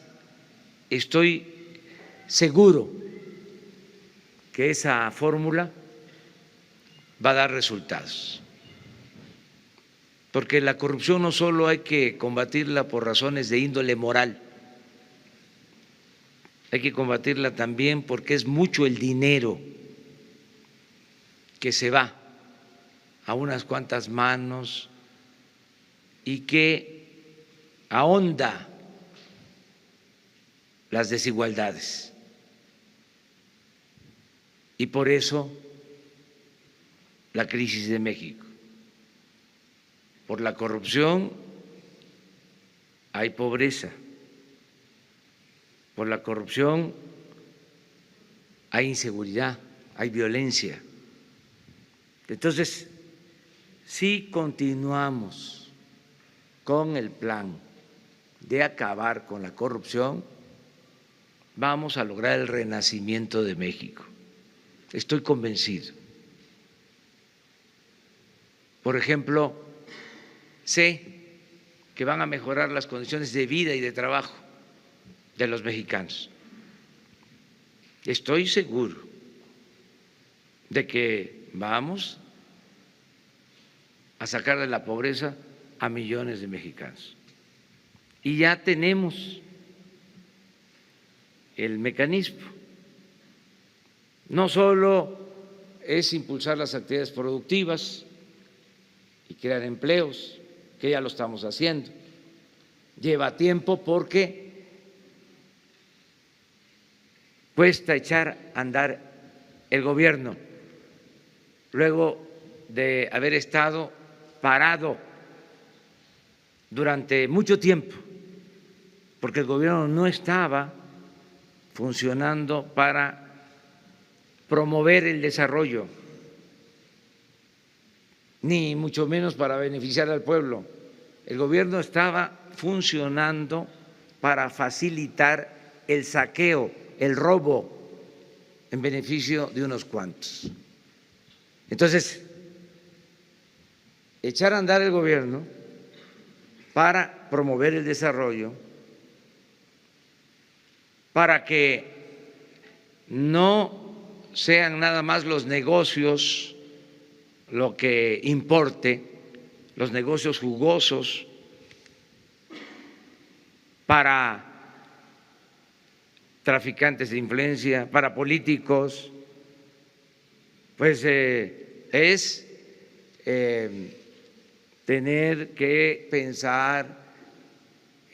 estoy seguro que esa fórmula va a dar resultados, porque la corrupción no solo hay que combatirla por razones de índole moral, hay que combatirla también porque es mucho el dinero que se va a unas cuantas manos y que ahonda las desigualdades. Y por eso la crisis de México. Por la corrupción hay pobreza. Por la corrupción hay inseguridad, hay violencia. Entonces, si continuamos con el plan de acabar con la corrupción, vamos a lograr el renacimiento de México. Estoy convencido. Por ejemplo, sé que van a mejorar las condiciones de vida y de trabajo de los mexicanos. Estoy seguro de que vamos a sacar de la pobreza a millones de mexicanos. Y ya tenemos el mecanismo. No solo es impulsar las actividades productivas y crear empleos, que ya lo estamos haciendo. Lleva tiempo porque cuesta echar a andar el gobierno luego de haber estado parado durante mucho tiempo, porque el gobierno no estaba funcionando para promover el desarrollo, ni mucho menos para beneficiar al pueblo. El gobierno estaba funcionando para facilitar el saqueo, el robo, en beneficio de unos cuantos. Entonces, echar a andar el gobierno para promover el desarrollo, para que no sean nada más los negocios lo que importe, los negocios jugosos, para traficantes de influencia, para políticos, pues es tener que pensar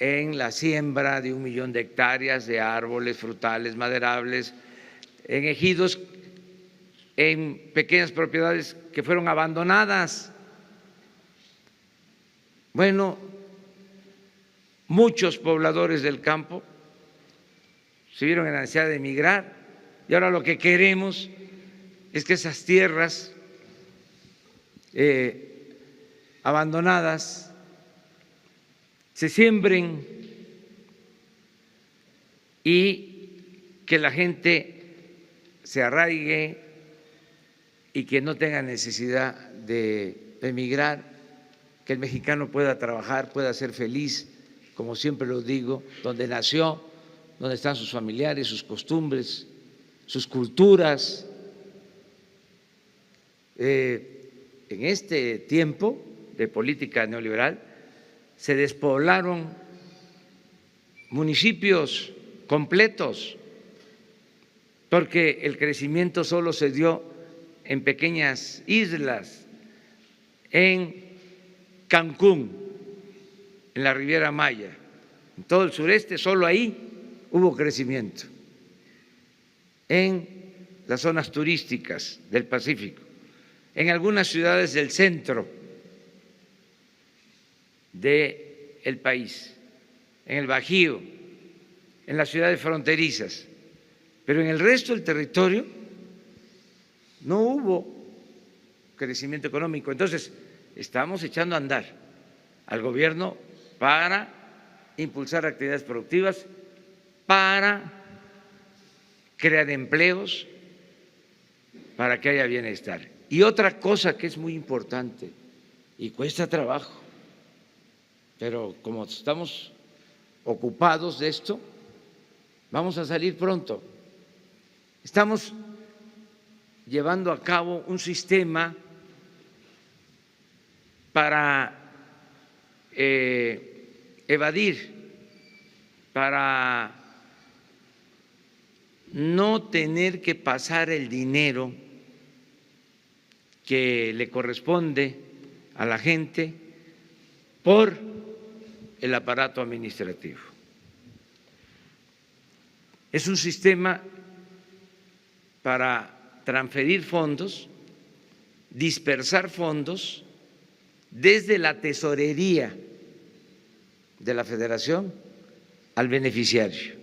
en la siembra de 1 millón de hectáreas de árboles frutales, maderables, en ejidos, en pequeñas propiedades que fueron abandonadas. Bueno, muchos pobladores del campo se vieron en la necesidad de emigrar y ahora lo que queremos es que esas tierras abandonadas se siembren y que la gente se arraigue y que no tenga necesidad de emigrar, que el mexicano pueda trabajar, pueda ser feliz, como siempre lo digo, donde nació, donde están sus familiares, sus costumbres, sus culturas. En este tiempo de política neoliberal se despoblaron municipios completos porque el crecimiento solo se dio en pequeñas islas, en Cancún, en la Riviera Maya, en todo el sureste, solo ahí hubo crecimiento, en las zonas turísticas del Pacífico, en algunas ciudades del centro del país, en el Bajío, en las ciudades fronterizas, pero en el resto del territorio no hubo crecimiento económico. Entonces, estamos echando a andar al gobierno para impulsar actividades productivas, para crear empleos, para que haya bienestar. Y otra cosa que es muy importante y cuesta trabajo, pero como estamos ocupados de esto, vamos a salir pronto. Estamos llevando a cabo un sistema para evadir, para no tener que pasar el dinero que le corresponde a la gente por el aparato administrativo. Es un sistema para transferir fondos, dispersar fondos desde la tesorería de la Federación al beneficiario,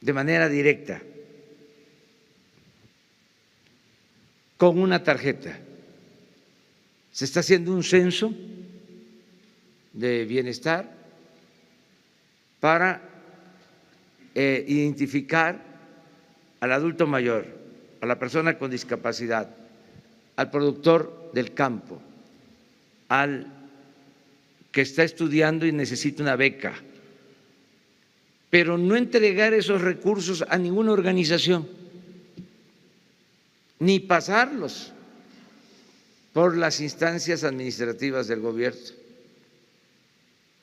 de manera directa, con una tarjeta. Se está haciendo un censo de bienestar para identificar al adulto mayor, a la persona con discapacidad, al productor del campo, al que está estudiando y necesita una beca, pero no entregar esos recursos a ninguna organización, ni pasarlos por las instancias administrativas del gobierno.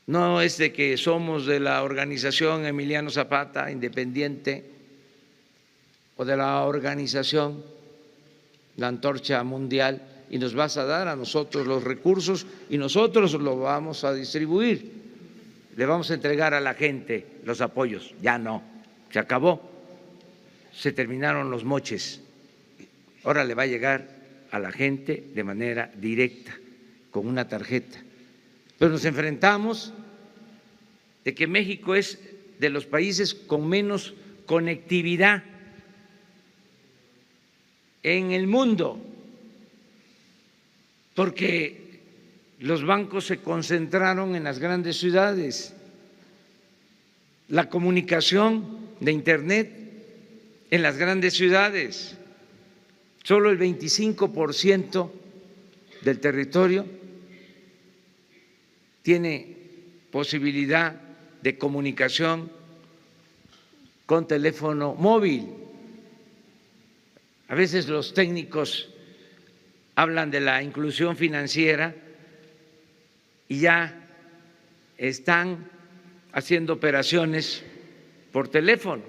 No es de que somos de la organización Emiliano Zapata, independiente, o de la organización La Antorcha Mundial, y nos vas a dar a nosotros los recursos y nosotros los vamos a distribuir, le vamos a entregar a la gente los apoyos. Ya no, se acabó, se terminaron los moches. Ahora le va a llegar a la gente de manera directa, con una tarjeta. Pero nos enfrentamos de que México es de los países con menos conectividad en el mundo, porque los bancos se concentraron en las grandes ciudades, la comunicación de Internet en las grandes ciudades. Solo el 25% del territorio tiene posibilidad de comunicación con teléfono móvil. A veces los técnicos hablan de la inclusión financiera y ya están haciendo operaciones por teléfono,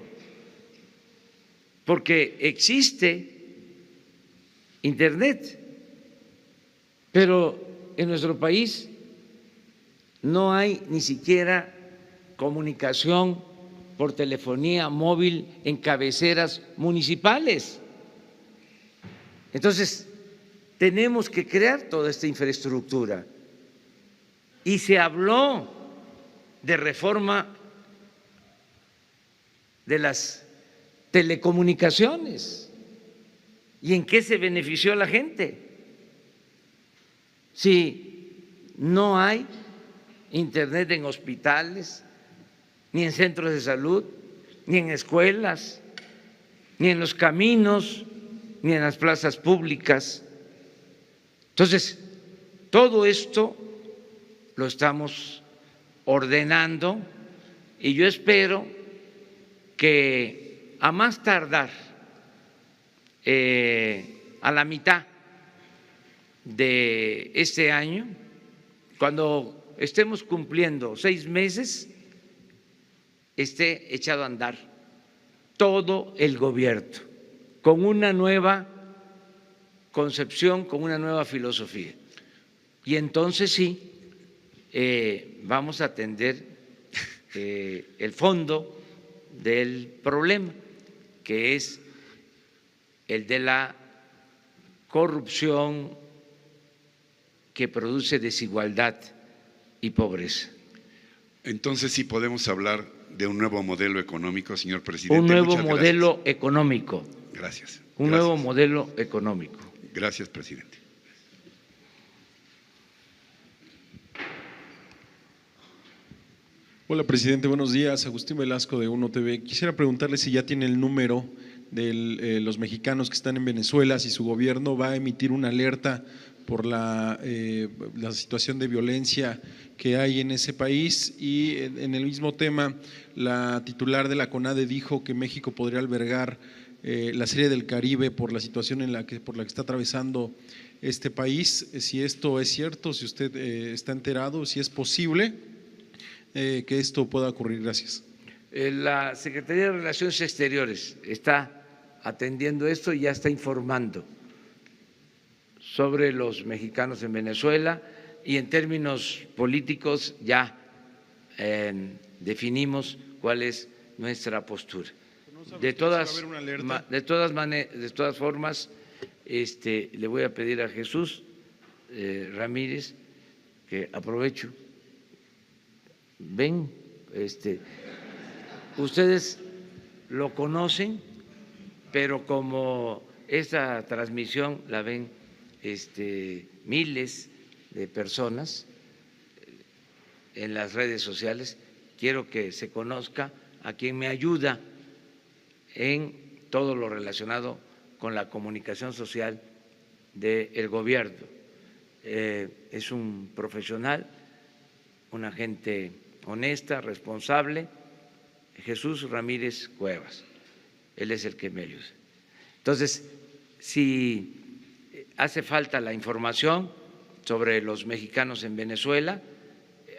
porque existe Internet, pero en nuestro país no hay ni siquiera comunicación por telefonía móvil en cabeceras municipales. Entonces, tenemos que crear toda esta infraestructura. Y se habló de reforma de las telecomunicaciones. ¿Y en qué se benefició la gente? Si no hay Internet en hospitales, ni en centros de salud, ni en escuelas, ni en los caminos, ni en las plazas públicas. Entonces, todo esto lo estamos ordenando y yo espero que a más tardar a la mitad de este año, cuando estemos cumpliendo 6 meses, esté echado a andar todo el gobierno con una nueva concepción, con una nueva filosofía. Y entonces sí, vamos a atender el fondo del problema, que es el de la corrupción que produce desigualdad y pobreza. Entonces sí podemos hablar de un nuevo modelo económico, señor presidente. Un nuevo modelo económico. Gracias. Un nuevo modelo económico. Gracias, presidente. Hola, presidente. Buenos días. Agustín Velasco de Uno TV. Quisiera preguntarle si ya tiene el número de los mexicanos que están en Venezuela, si su gobierno va a emitir una alerta por la situación de violencia que hay en ese país. Y en el mismo tema, la titular de la CONADE dijo que México podría albergar la Serie del Caribe por la situación por la que está atravesando este país. Si esto es cierto, si usted está enterado, si es posible que esto pueda ocurrir. Gracias. La Secretaría de Relaciones Exteriores está atendiendo esto y ya está informando sobre los mexicanos en Venezuela, y en términos políticos ya definimos cuál es nuestra postura. De todas formas, le voy a pedir a Jesús Ramírez que aprovecho. Ven, ustedes lo conocen, pero como esta transmisión la ven miles de personas en las redes sociales, quiero que se conozca a quien me ayuda en todo lo relacionado con la comunicación social del gobierno. Es un profesional, una gente honesta, responsable, Jesús Ramírez Cuevas. Él es el que me ayuda. Entonces, si hace falta la información sobre los mexicanos en Venezuela,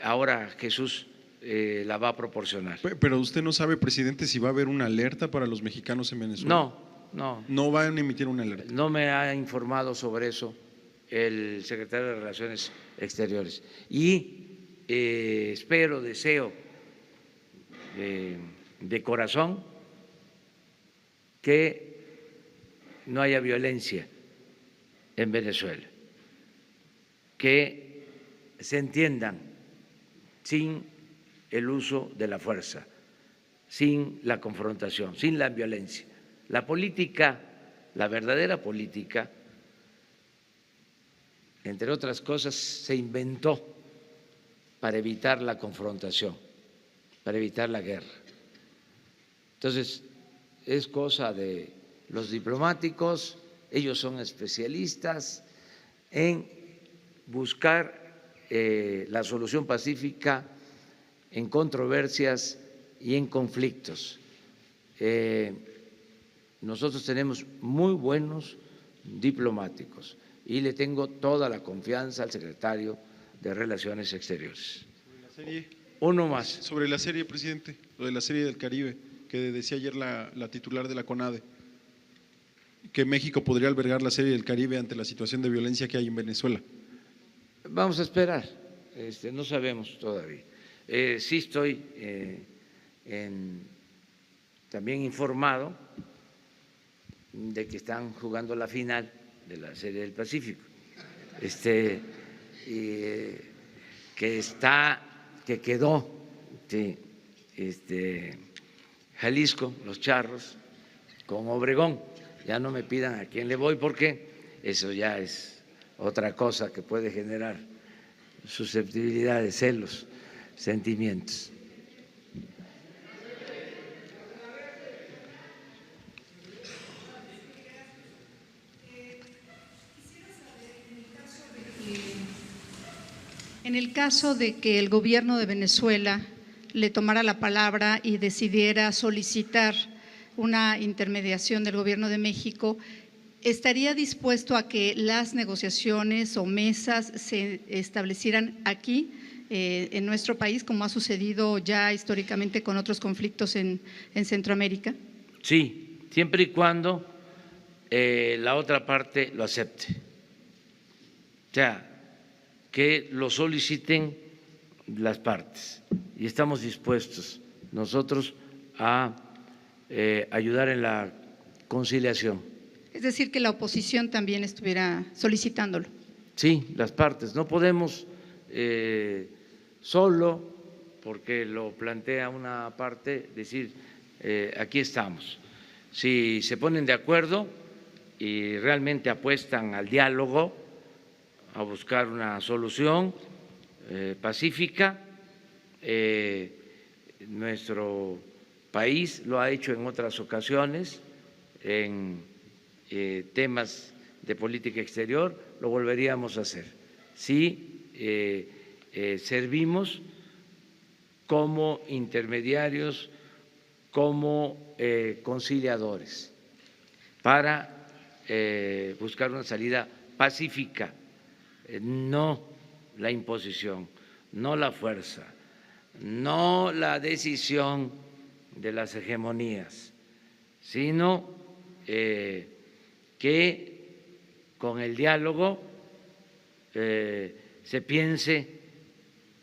ahora Jesús la va a proporcionar. Pero usted no sabe, presidente, si va a haber una alerta para los mexicanos en Venezuela. No. No van a emitir una alerta. No me ha informado sobre eso el secretario de Relaciones Exteriores. Y espero, deseo de corazón que no haya violencia en Venezuela, que se entiendan sin el uso de la fuerza, sin la confrontación, sin la violencia. La política, la verdadera política, entre otras cosas, se inventó para evitar la confrontación, para evitar la guerra. Entonces, es cosa de los diplomáticos, ellos son especialistas en buscar la solución pacífica en controversias y en conflictos. Nosotros tenemos muy buenos diplomáticos y le tengo toda la confianza al secretario de Relaciones Exteriores. ¿Sobre la serie? Uno más. Sobre la serie, presidente, lo de la Serie del Caribe, que decía ayer la titular de la CONADE, que México podría albergar la Serie del Caribe ante la situación de violencia que hay en Venezuela. Vamos a esperar, no sabemos todavía. Sí estoy también informado de que están jugando la final de la Serie del Pacífico, que quedó Jalisco, los Charros, con Obregón. Ya no me pidan a quién le voy porque eso ya es otra cosa que puede generar susceptibilidades, celos, sentimientos. En el caso de que el gobierno de Venezuela le tomara la palabra y decidiera solicitar una intermediación del gobierno de México, ¿estaría dispuesto a que las negociaciones o mesas se establecieran aquí, en nuestro país, como ha sucedido ya históricamente con otros conflictos en Centroamérica? Sí, siempre y cuando la otra parte lo acepte. O sea, que lo soliciten las partes y estamos dispuestos nosotros a ayudar en la conciliación. Es decir, que la oposición también estuviera solicitándolo. Sí, las partes. No podemos solo, porque lo plantea una parte, decir aquí estamos. Si se ponen de acuerdo y realmente apuestan al diálogo, a buscar una solución pacífica, nuestro país lo ha hecho en otras ocasiones en temas de política exterior, lo volveríamos a hacer. Sí, servimos como intermediarios, como conciliadores, para buscar una salida pacífica, no la imposición, no la fuerza, no la decisión de las hegemonías, sino que con el diálogo se piense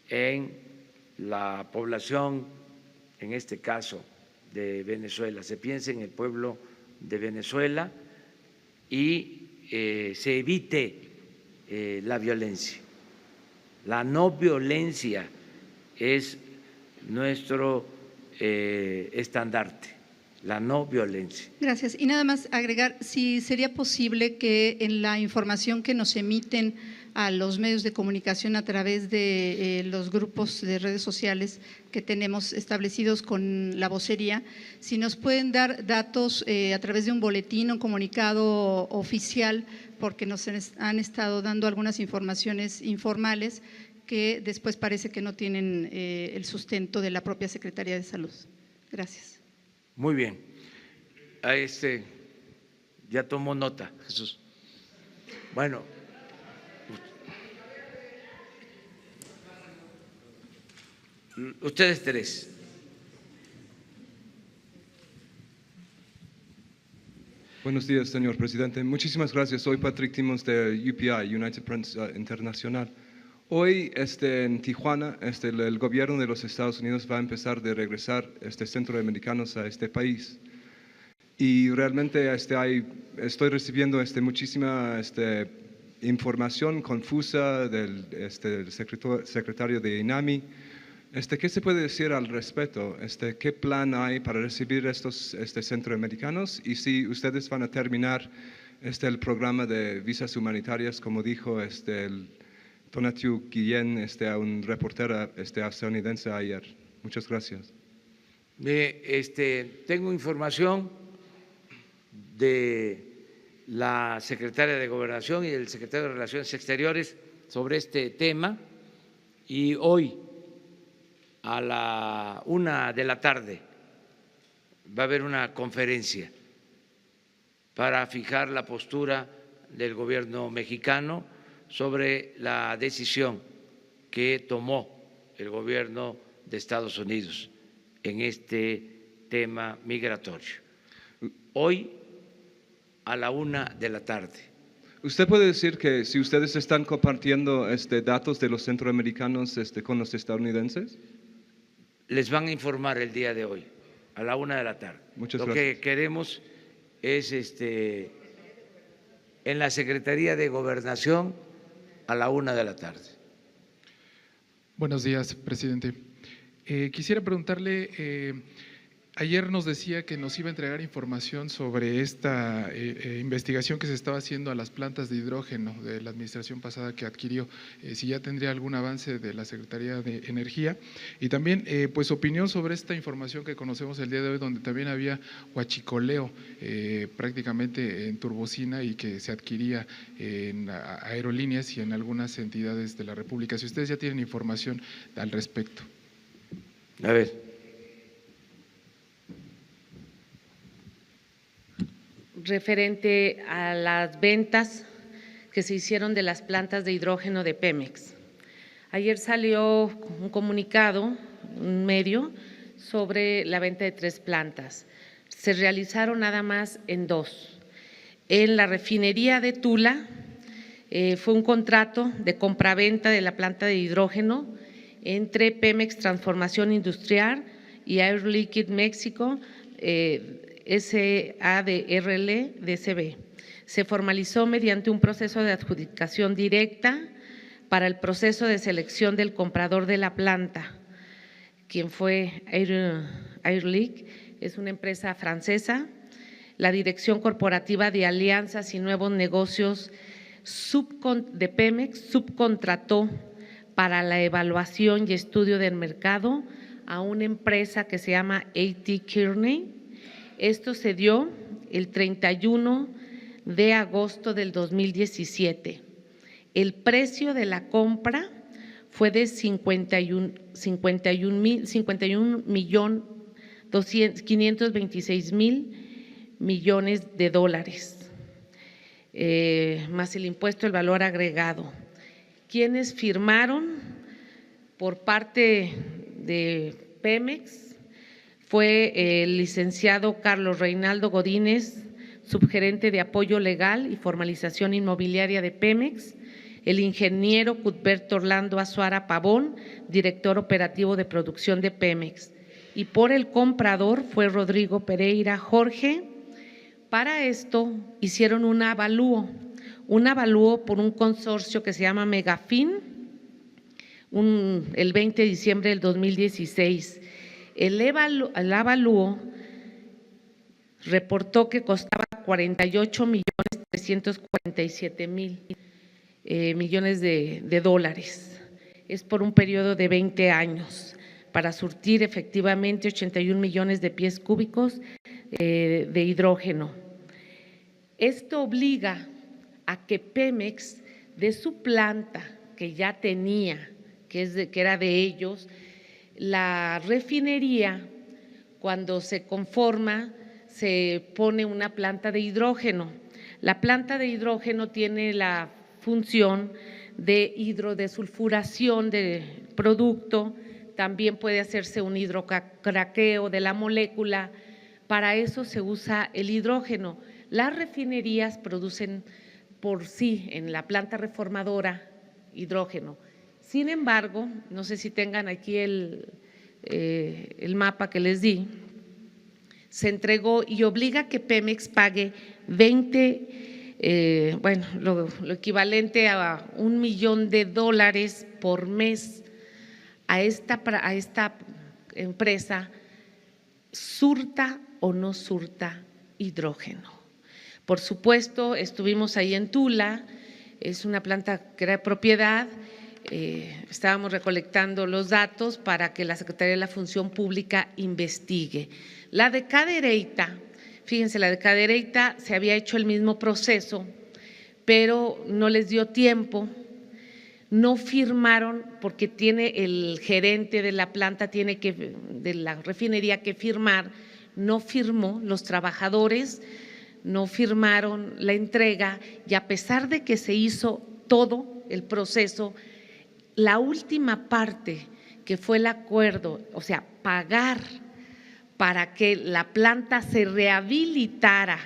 en la población, en este caso de Venezuela, se piense en el pueblo de Venezuela y se evite la violencia. La no violencia es nuestro estandarte, la no violencia. Gracias. Y nada más agregar, si sería posible que en la información que nos emiten a los medios de comunicación a través de los grupos de redes sociales que tenemos establecidos con la vocería, si nos pueden dar datos a través de un boletín, un comunicado oficial, porque nos han estado dando algunas informaciones informales que después parece que no tienen el sustento de la propia Secretaría de Salud. Gracias. Muy bien. Ya tomó nota, Jesús. Bueno. Ustedes tres. Buenos días, señor presidente. Muchísimas gracias. Soy Patrick Timos de UPI, United Press Internacional. Hoy en Tijuana el gobierno de los Estados Unidos va a empezar a regresar centroamericanos a este país. Y realmente estoy recibiendo muchísima información confusa del secretario de INAMI. ¿Qué se puede decir al respecto? ¿Qué plan hay para recibir estos centroamericanos? Y si ustedes van a terminar el programa de visas humanitarias, como dijo el Tonatiuh Guillén a un reportero estadounidense ayer. Muchas gracias. Tengo información de la secretaria de Gobernación y del secretario de Relaciones Exteriores sobre este tema, y hoy a la 1:00 p.m. va a haber una conferencia para fijar la postura del gobierno mexicano sobre la decisión que tomó el gobierno de Estados Unidos en este tema migratorio. Hoy a la 1:00 p.m. ¿Usted puede decir que si ustedes están compartiendo datos de los centroamericanos con los estadounidenses? Les van a informar el día de hoy, a la 1:00 p.m. Muchas Lo gracias. que queremos es en la Secretaría de Gobernación a la 1:00 p.m. Buenos días, presidente. Quisiera preguntarle, ayer nos decía que nos iba a entregar información sobre esta investigación que se estaba haciendo a las plantas de hidrógeno de la administración pasada que adquirió, si ya tendría algún avance de la Secretaría de Energía, y también pues opinión sobre esta información que conocemos el día de hoy, donde también había huachicoleo prácticamente en turbocina y que se adquiría en aerolíneas y en algunas entidades de la República. Si ustedes ya tienen información al respecto. A ver. Referente a las ventas que se hicieron de las plantas de hidrógeno de Pemex. Ayer salió un comunicado, un medio, sobre la venta de 3 plantas. Se realizaron nada más en 2. En la refinería de Tula fue un contrato de compraventa de la planta de hidrógeno entre Pemex Transformación Industrial y Air Liquide México, SADRL DCB. Se formalizó mediante un proceso de adjudicación directa para el proceso de selección del comprador de la planta, quien fue Air Liquide, es una empresa francesa. La Dirección Corporativa de Alianzas y Nuevos Negocios de Pemex subcontrató para la evaluación y estudio del mercado a una empresa que se llama A.T. Kearney. Esto se dio el 31 de agosto del 2017. El precio de la compra fue de 51.526.000 millones de dólares, más el impuesto al valor agregado. ¿Quiénes firmaron por parte de Pemex? Fue el licenciado Carlos Reinaldo Godínez, subgerente de apoyo legal y formalización inmobiliaria de Pemex, el ingeniero Cuthberto Orlando Azuara Pavón, director operativo de producción de Pemex, y por el comprador fue Rodrigo Pereira Jorge. Para esto hicieron un avalúo por un consorcio que se llama Megafin, el 20 de diciembre del 2016. El avalúo reportó que costaba 48.347.000 millones de dólares. Es por un periodo de 20 años para surtir efectivamente 81 millones de pies cúbicos de hidrógeno. Esto obliga a que Pemex, de su planta que ya tenía, que era de ellos, la refinería, cuando se conforma, se pone una planta de hidrógeno. La planta de hidrógeno tiene la función de hidrodesulfuración del producto, también puede hacerse un hidrocraqueo de la molécula. Para eso se usa el hidrógeno. Las refinerías producen por sí en la planta reformadora hidrógeno. Sin embargo, no sé si tengan aquí el mapa que les di, se entregó y obliga a que Pemex pague lo equivalente a $1 millón por mes a esta empresa, surta o no surta hidrógeno. Por supuesto, estuvimos ahí en Tula, es una planta que era de propiedad, estábamos recolectando los datos para que la Secretaría de la Función Pública investigue. La de Cadereyta, fíjense, la de Cadereyta se había hecho el mismo proceso, pero no les dio tiempo, no firmaron porque tiene el gerente de la planta, de la refinería que firmar, no firmó, los trabajadores no firmaron la entrega y a pesar de que se hizo todo el proceso, la última parte que fue el acuerdo, o sea, pagar para que la planta se rehabilitara,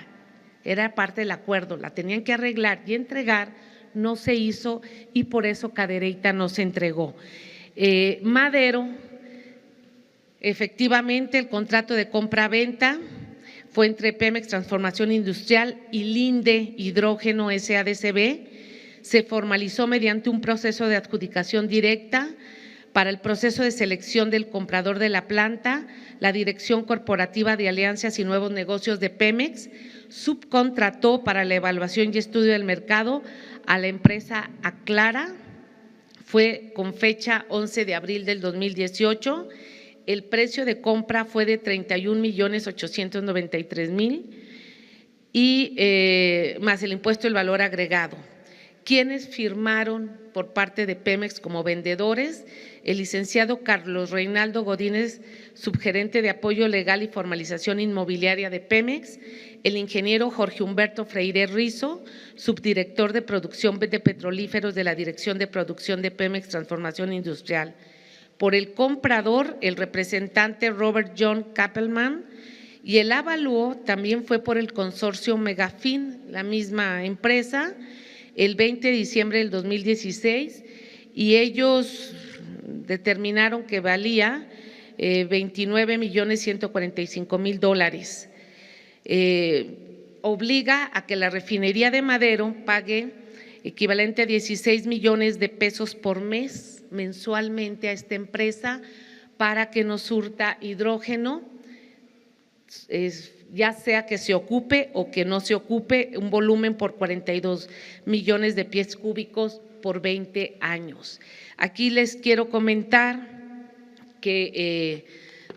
era parte del acuerdo, la tenían que arreglar y entregar, no se hizo y por eso Cadereyta no se entregó. Madero, efectivamente el contrato de compra-venta fue entre Pemex Transformación Industrial y Linde Hidrógeno SADCB, se formalizó mediante un proceso de adjudicación directa. Para el proceso de selección del comprador de la planta, la Dirección Corporativa de Alianzas y Nuevos Negocios de Pemex subcontrató para la evaluación y estudio del mercado a la empresa Aclara, fue con fecha 11 de abril del 2018, el precio de compra fue de 31.893.000 y más el impuesto del valor agregado. ¿Quiénes firmaron por parte de Pemex como vendedores? El licenciado Carlos Reinaldo Godínez, subgerente de apoyo legal y formalización inmobiliaria de Pemex, el ingeniero Jorge Humberto Freire Rizo, subdirector de producción de petrolíferos de la Dirección de Producción de Pemex Transformación Industrial. Por el comprador, el representante Robert John Kappelman, y el avalúo también fue por el consorcio Megafin, la misma empresa, el 20 de diciembre del 2016, y ellos determinaron que valía 29.145.000 dólares. Obliga a que la refinería de Madero pague equivalente a 16 millones de pesos por mes mensualmente a esta empresa para que nos surta hidrógeno, ya sea que se ocupe o que no se ocupe, un volumen por 42 millones de pies cúbicos por 20 años. Aquí les quiero comentar que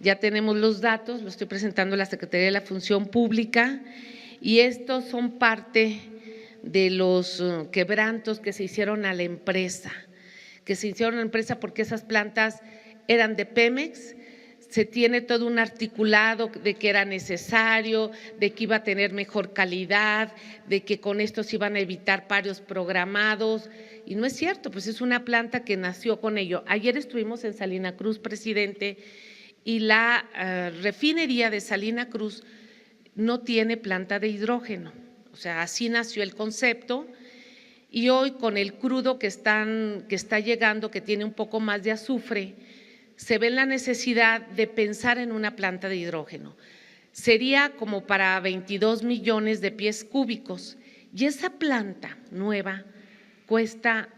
ya tenemos los datos, lo estoy presentando a la Secretaría de la Función Pública y estos son parte de los quebrantos que se hicieron a la empresa, porque esas plantas eran de Pemex. Se tiene todo un articulado de que era necesario, de que iba a tener mejor calidad, de que con esto se iban a evitar paros programados, y no es cierto, pues es una planta que nació con ello. Ayer estuvimos en Salina Cruz, presidente, y la refinería de Salina Cruz no tiene planta de hidrógeno, o sea, así nació el concepto, y hoy con el crudo que está llegando, que tiene un poco más de azufre, se ve la necesidad de pensar en una planta de hidrógeno. Sería como para 22 millones de pies cúbicos, y esa planta nueva cuesta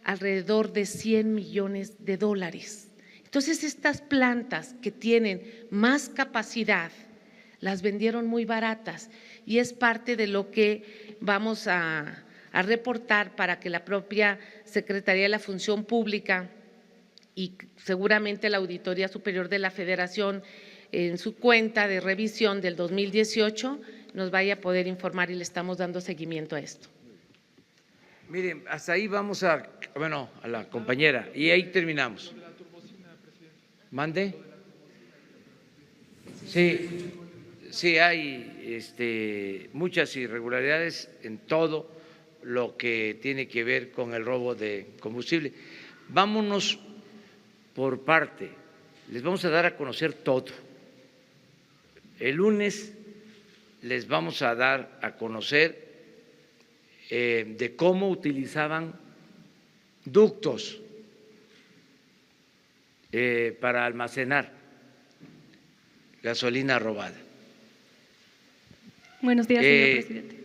alrededor de 100 millones de dólares. Entonces, estas plantas que tienen más capacidad las vendieron muy baratas, y es parte de lo que vamos a reportar para que la propia Secretaría de la Función Pública y seguramente la Auditoría Superior de la Federación en su cuenta de revisión del 2018 nos vaya a poder informar, y le estamos dando seguimiento a esto. Miren, hasta ahí vamos a la compañera, y ahí terminamos. ¿Mande? Sí, hay muchas irregularidades en todo lo que tiene que ver con el robo de combustible. Vámonos por parte, les vamos a dar a conocer todo. El lunes les vamos a dar a conocer de cómo utilizaban ductos para almacenar gasolina robada. Buenos días, señor presidente.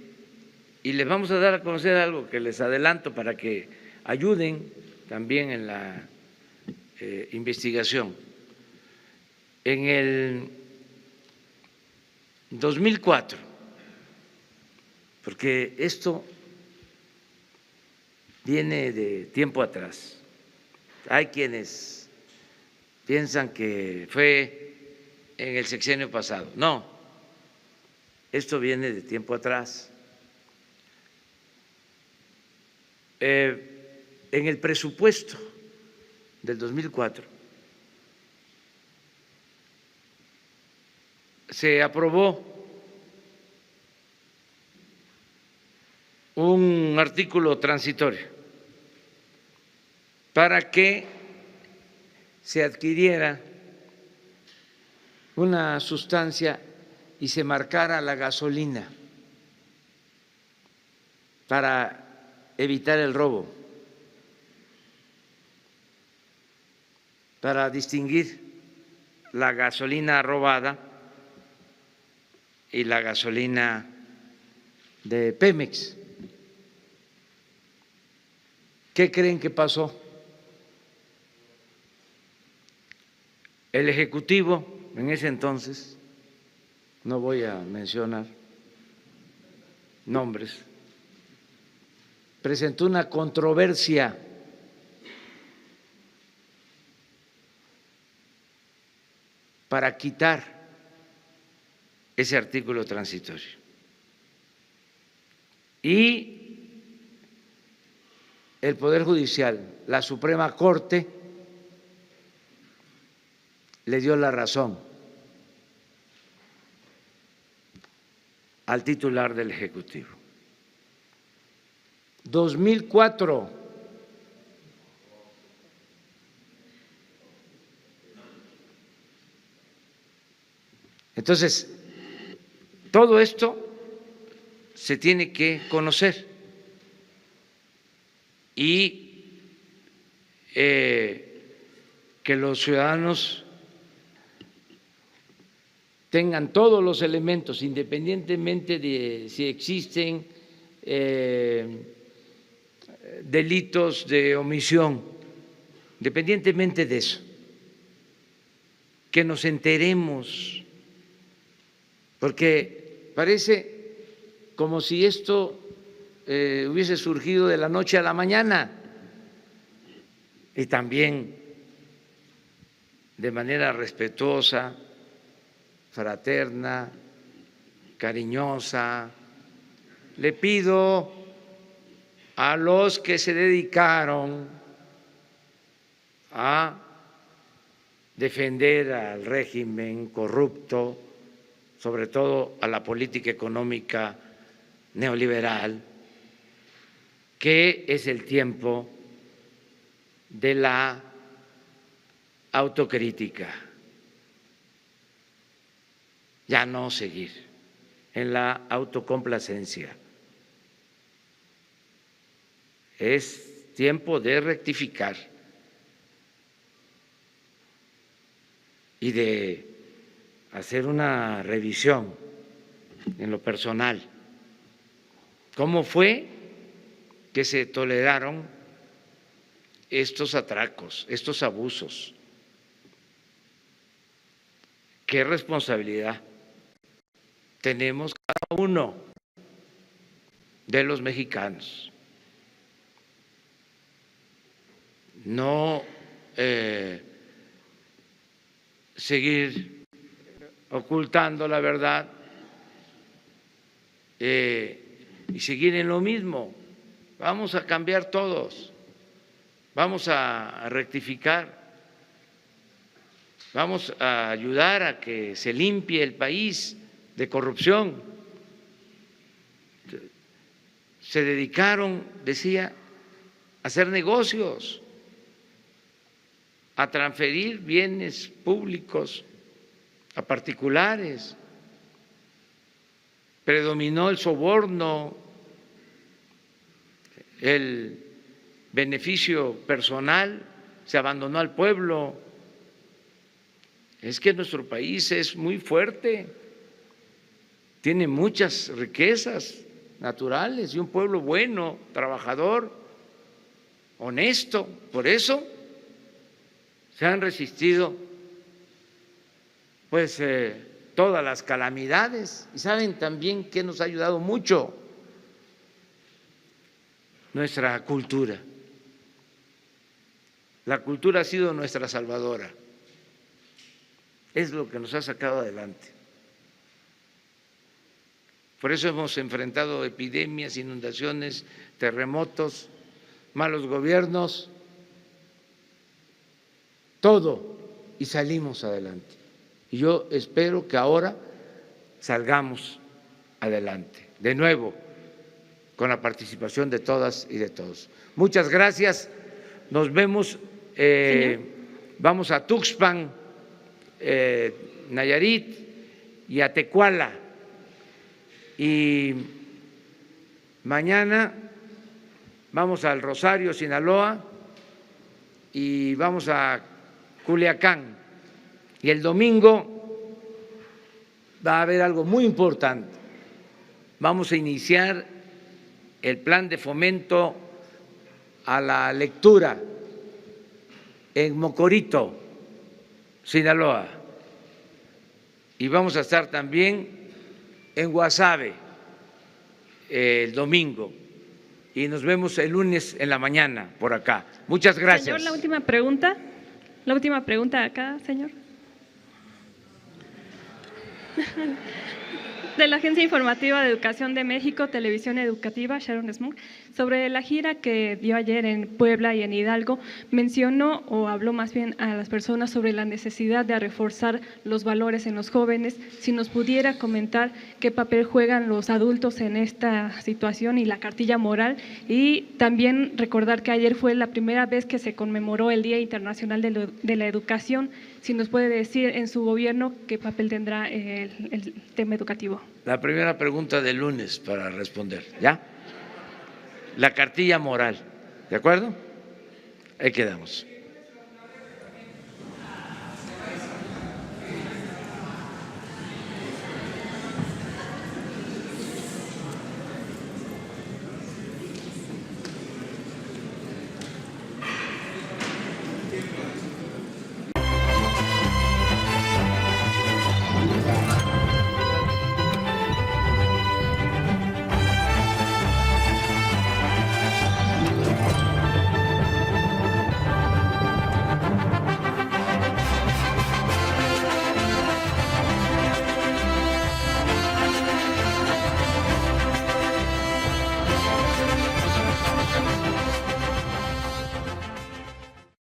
Y les vamos a dar a conocer algo que les adelanto para que ayuden también en la investigación. En el 2004, porque esto viene de tiempo atrás, hay quienes piensan que fue en el sexenio pasado. No, esto viene de tiempo atrás. En el presupuesto del 2004 se aprobó un artículo transitorio para que se adquiriera una sustancia y se marcara la gasolina para evitar el robo, para distinguir la gasolina robada y la gasolina de Pemex. ¿Qué creen que pasó? El Ejecutivo en ese entonces, no voy a mencionar nombres, presentó una controversia para quitar ese artículo transitorio. Y el Poder Judicial, la Suprema Corte, le dio la razón al titular del Ejecutivo. 2004. Entonces, todo esto se tiene que conocer y que los ciudadanos tengan todos los elementos, independientemente de si existen delitos de omisión, independientemente de eso, que nos enteremos, porque parece como si esto hubiese surgido de la noche a la mañana, y también de manera respetuosa, fraterna, cariñosa, le pido a los que se dedicaron a defender al régimen corrupto, sobre todo a la política económica neoliberal, que es el tiempo de la autocrítica, ya no seguir en la autocomplacencia. Es tiempo de rectificar y de hacer una revisión en lo personal. ¿Cómo fue que se toleraron estos atracos, estos abusos? ¿Qué responsabilidad tenemos cada uno de los mexicanos? No seguir ocultando la verdad y seguir en lo mismo. Vamos a cambiar todos, vamos a rectificar, vamos a ayudar a que se limpie el país de corrupción. Se dedicaron, decía, a hacer negocios, a transferir bienes públicos a particulares. Predominó el soborno, el beneficio personal, se abandonó al pueblo. Es que nuestro país es muy fuerte, tiene muchas riquezas naturales y un pueblo bueno, trabajador, honesto. Por eso se han resistido pues todas las calamidades. Y saben también que nos ha ayudado mucho nuestra cultura. La cultura ha sido nuestra salvadora, es lo que nos ha sacado adelante. Por eso hemos enfrentado epidemias, inundaciones, terremotos, malos gobiernos, todo, y salimos adelante. Y yo espero que ahora salgamos adelante, de nuevo, con la participación de todas y de todos. Muchas gracias, nos vemos, vamos a Tuxpan, Nayarit y a Tecuala, y mañana vamos al Rosario, Sinaloa, y vamos a Culiacán, y el domingo va a haber algo muy importante. Vamos a iniciar el plan de fomento a la lectura en Mocorito, Sinaloa, y vamos a estar también en Guasave el domingo, y nos vemos el lunes en la mañana por acá. Muchas gracias. Señor, la última pregunta acá, señor. De la Agencia Informativa de Educación de México, Televisión Educativa, Sharon Smook, sobre la gira que dio ayer en Puebla y en Hidalgo, mencionó o habló más bien a las personas sobre la necesidad de reforzar los valores en los jóvenes. Si nos pudiera comentar qué papel juegan los adultos en esta situación y la cartilla moral, y también recordar que ayer fue la primera vez que se conmemoró el Día Internacional de la Educación. Si nos puede decir en su gobierno qué papel tendrá el tema educativo. La primera pregunta del lunes para responder, ¿ya? La cartilla moral, ¿de acuerdo? Ahí quedamos.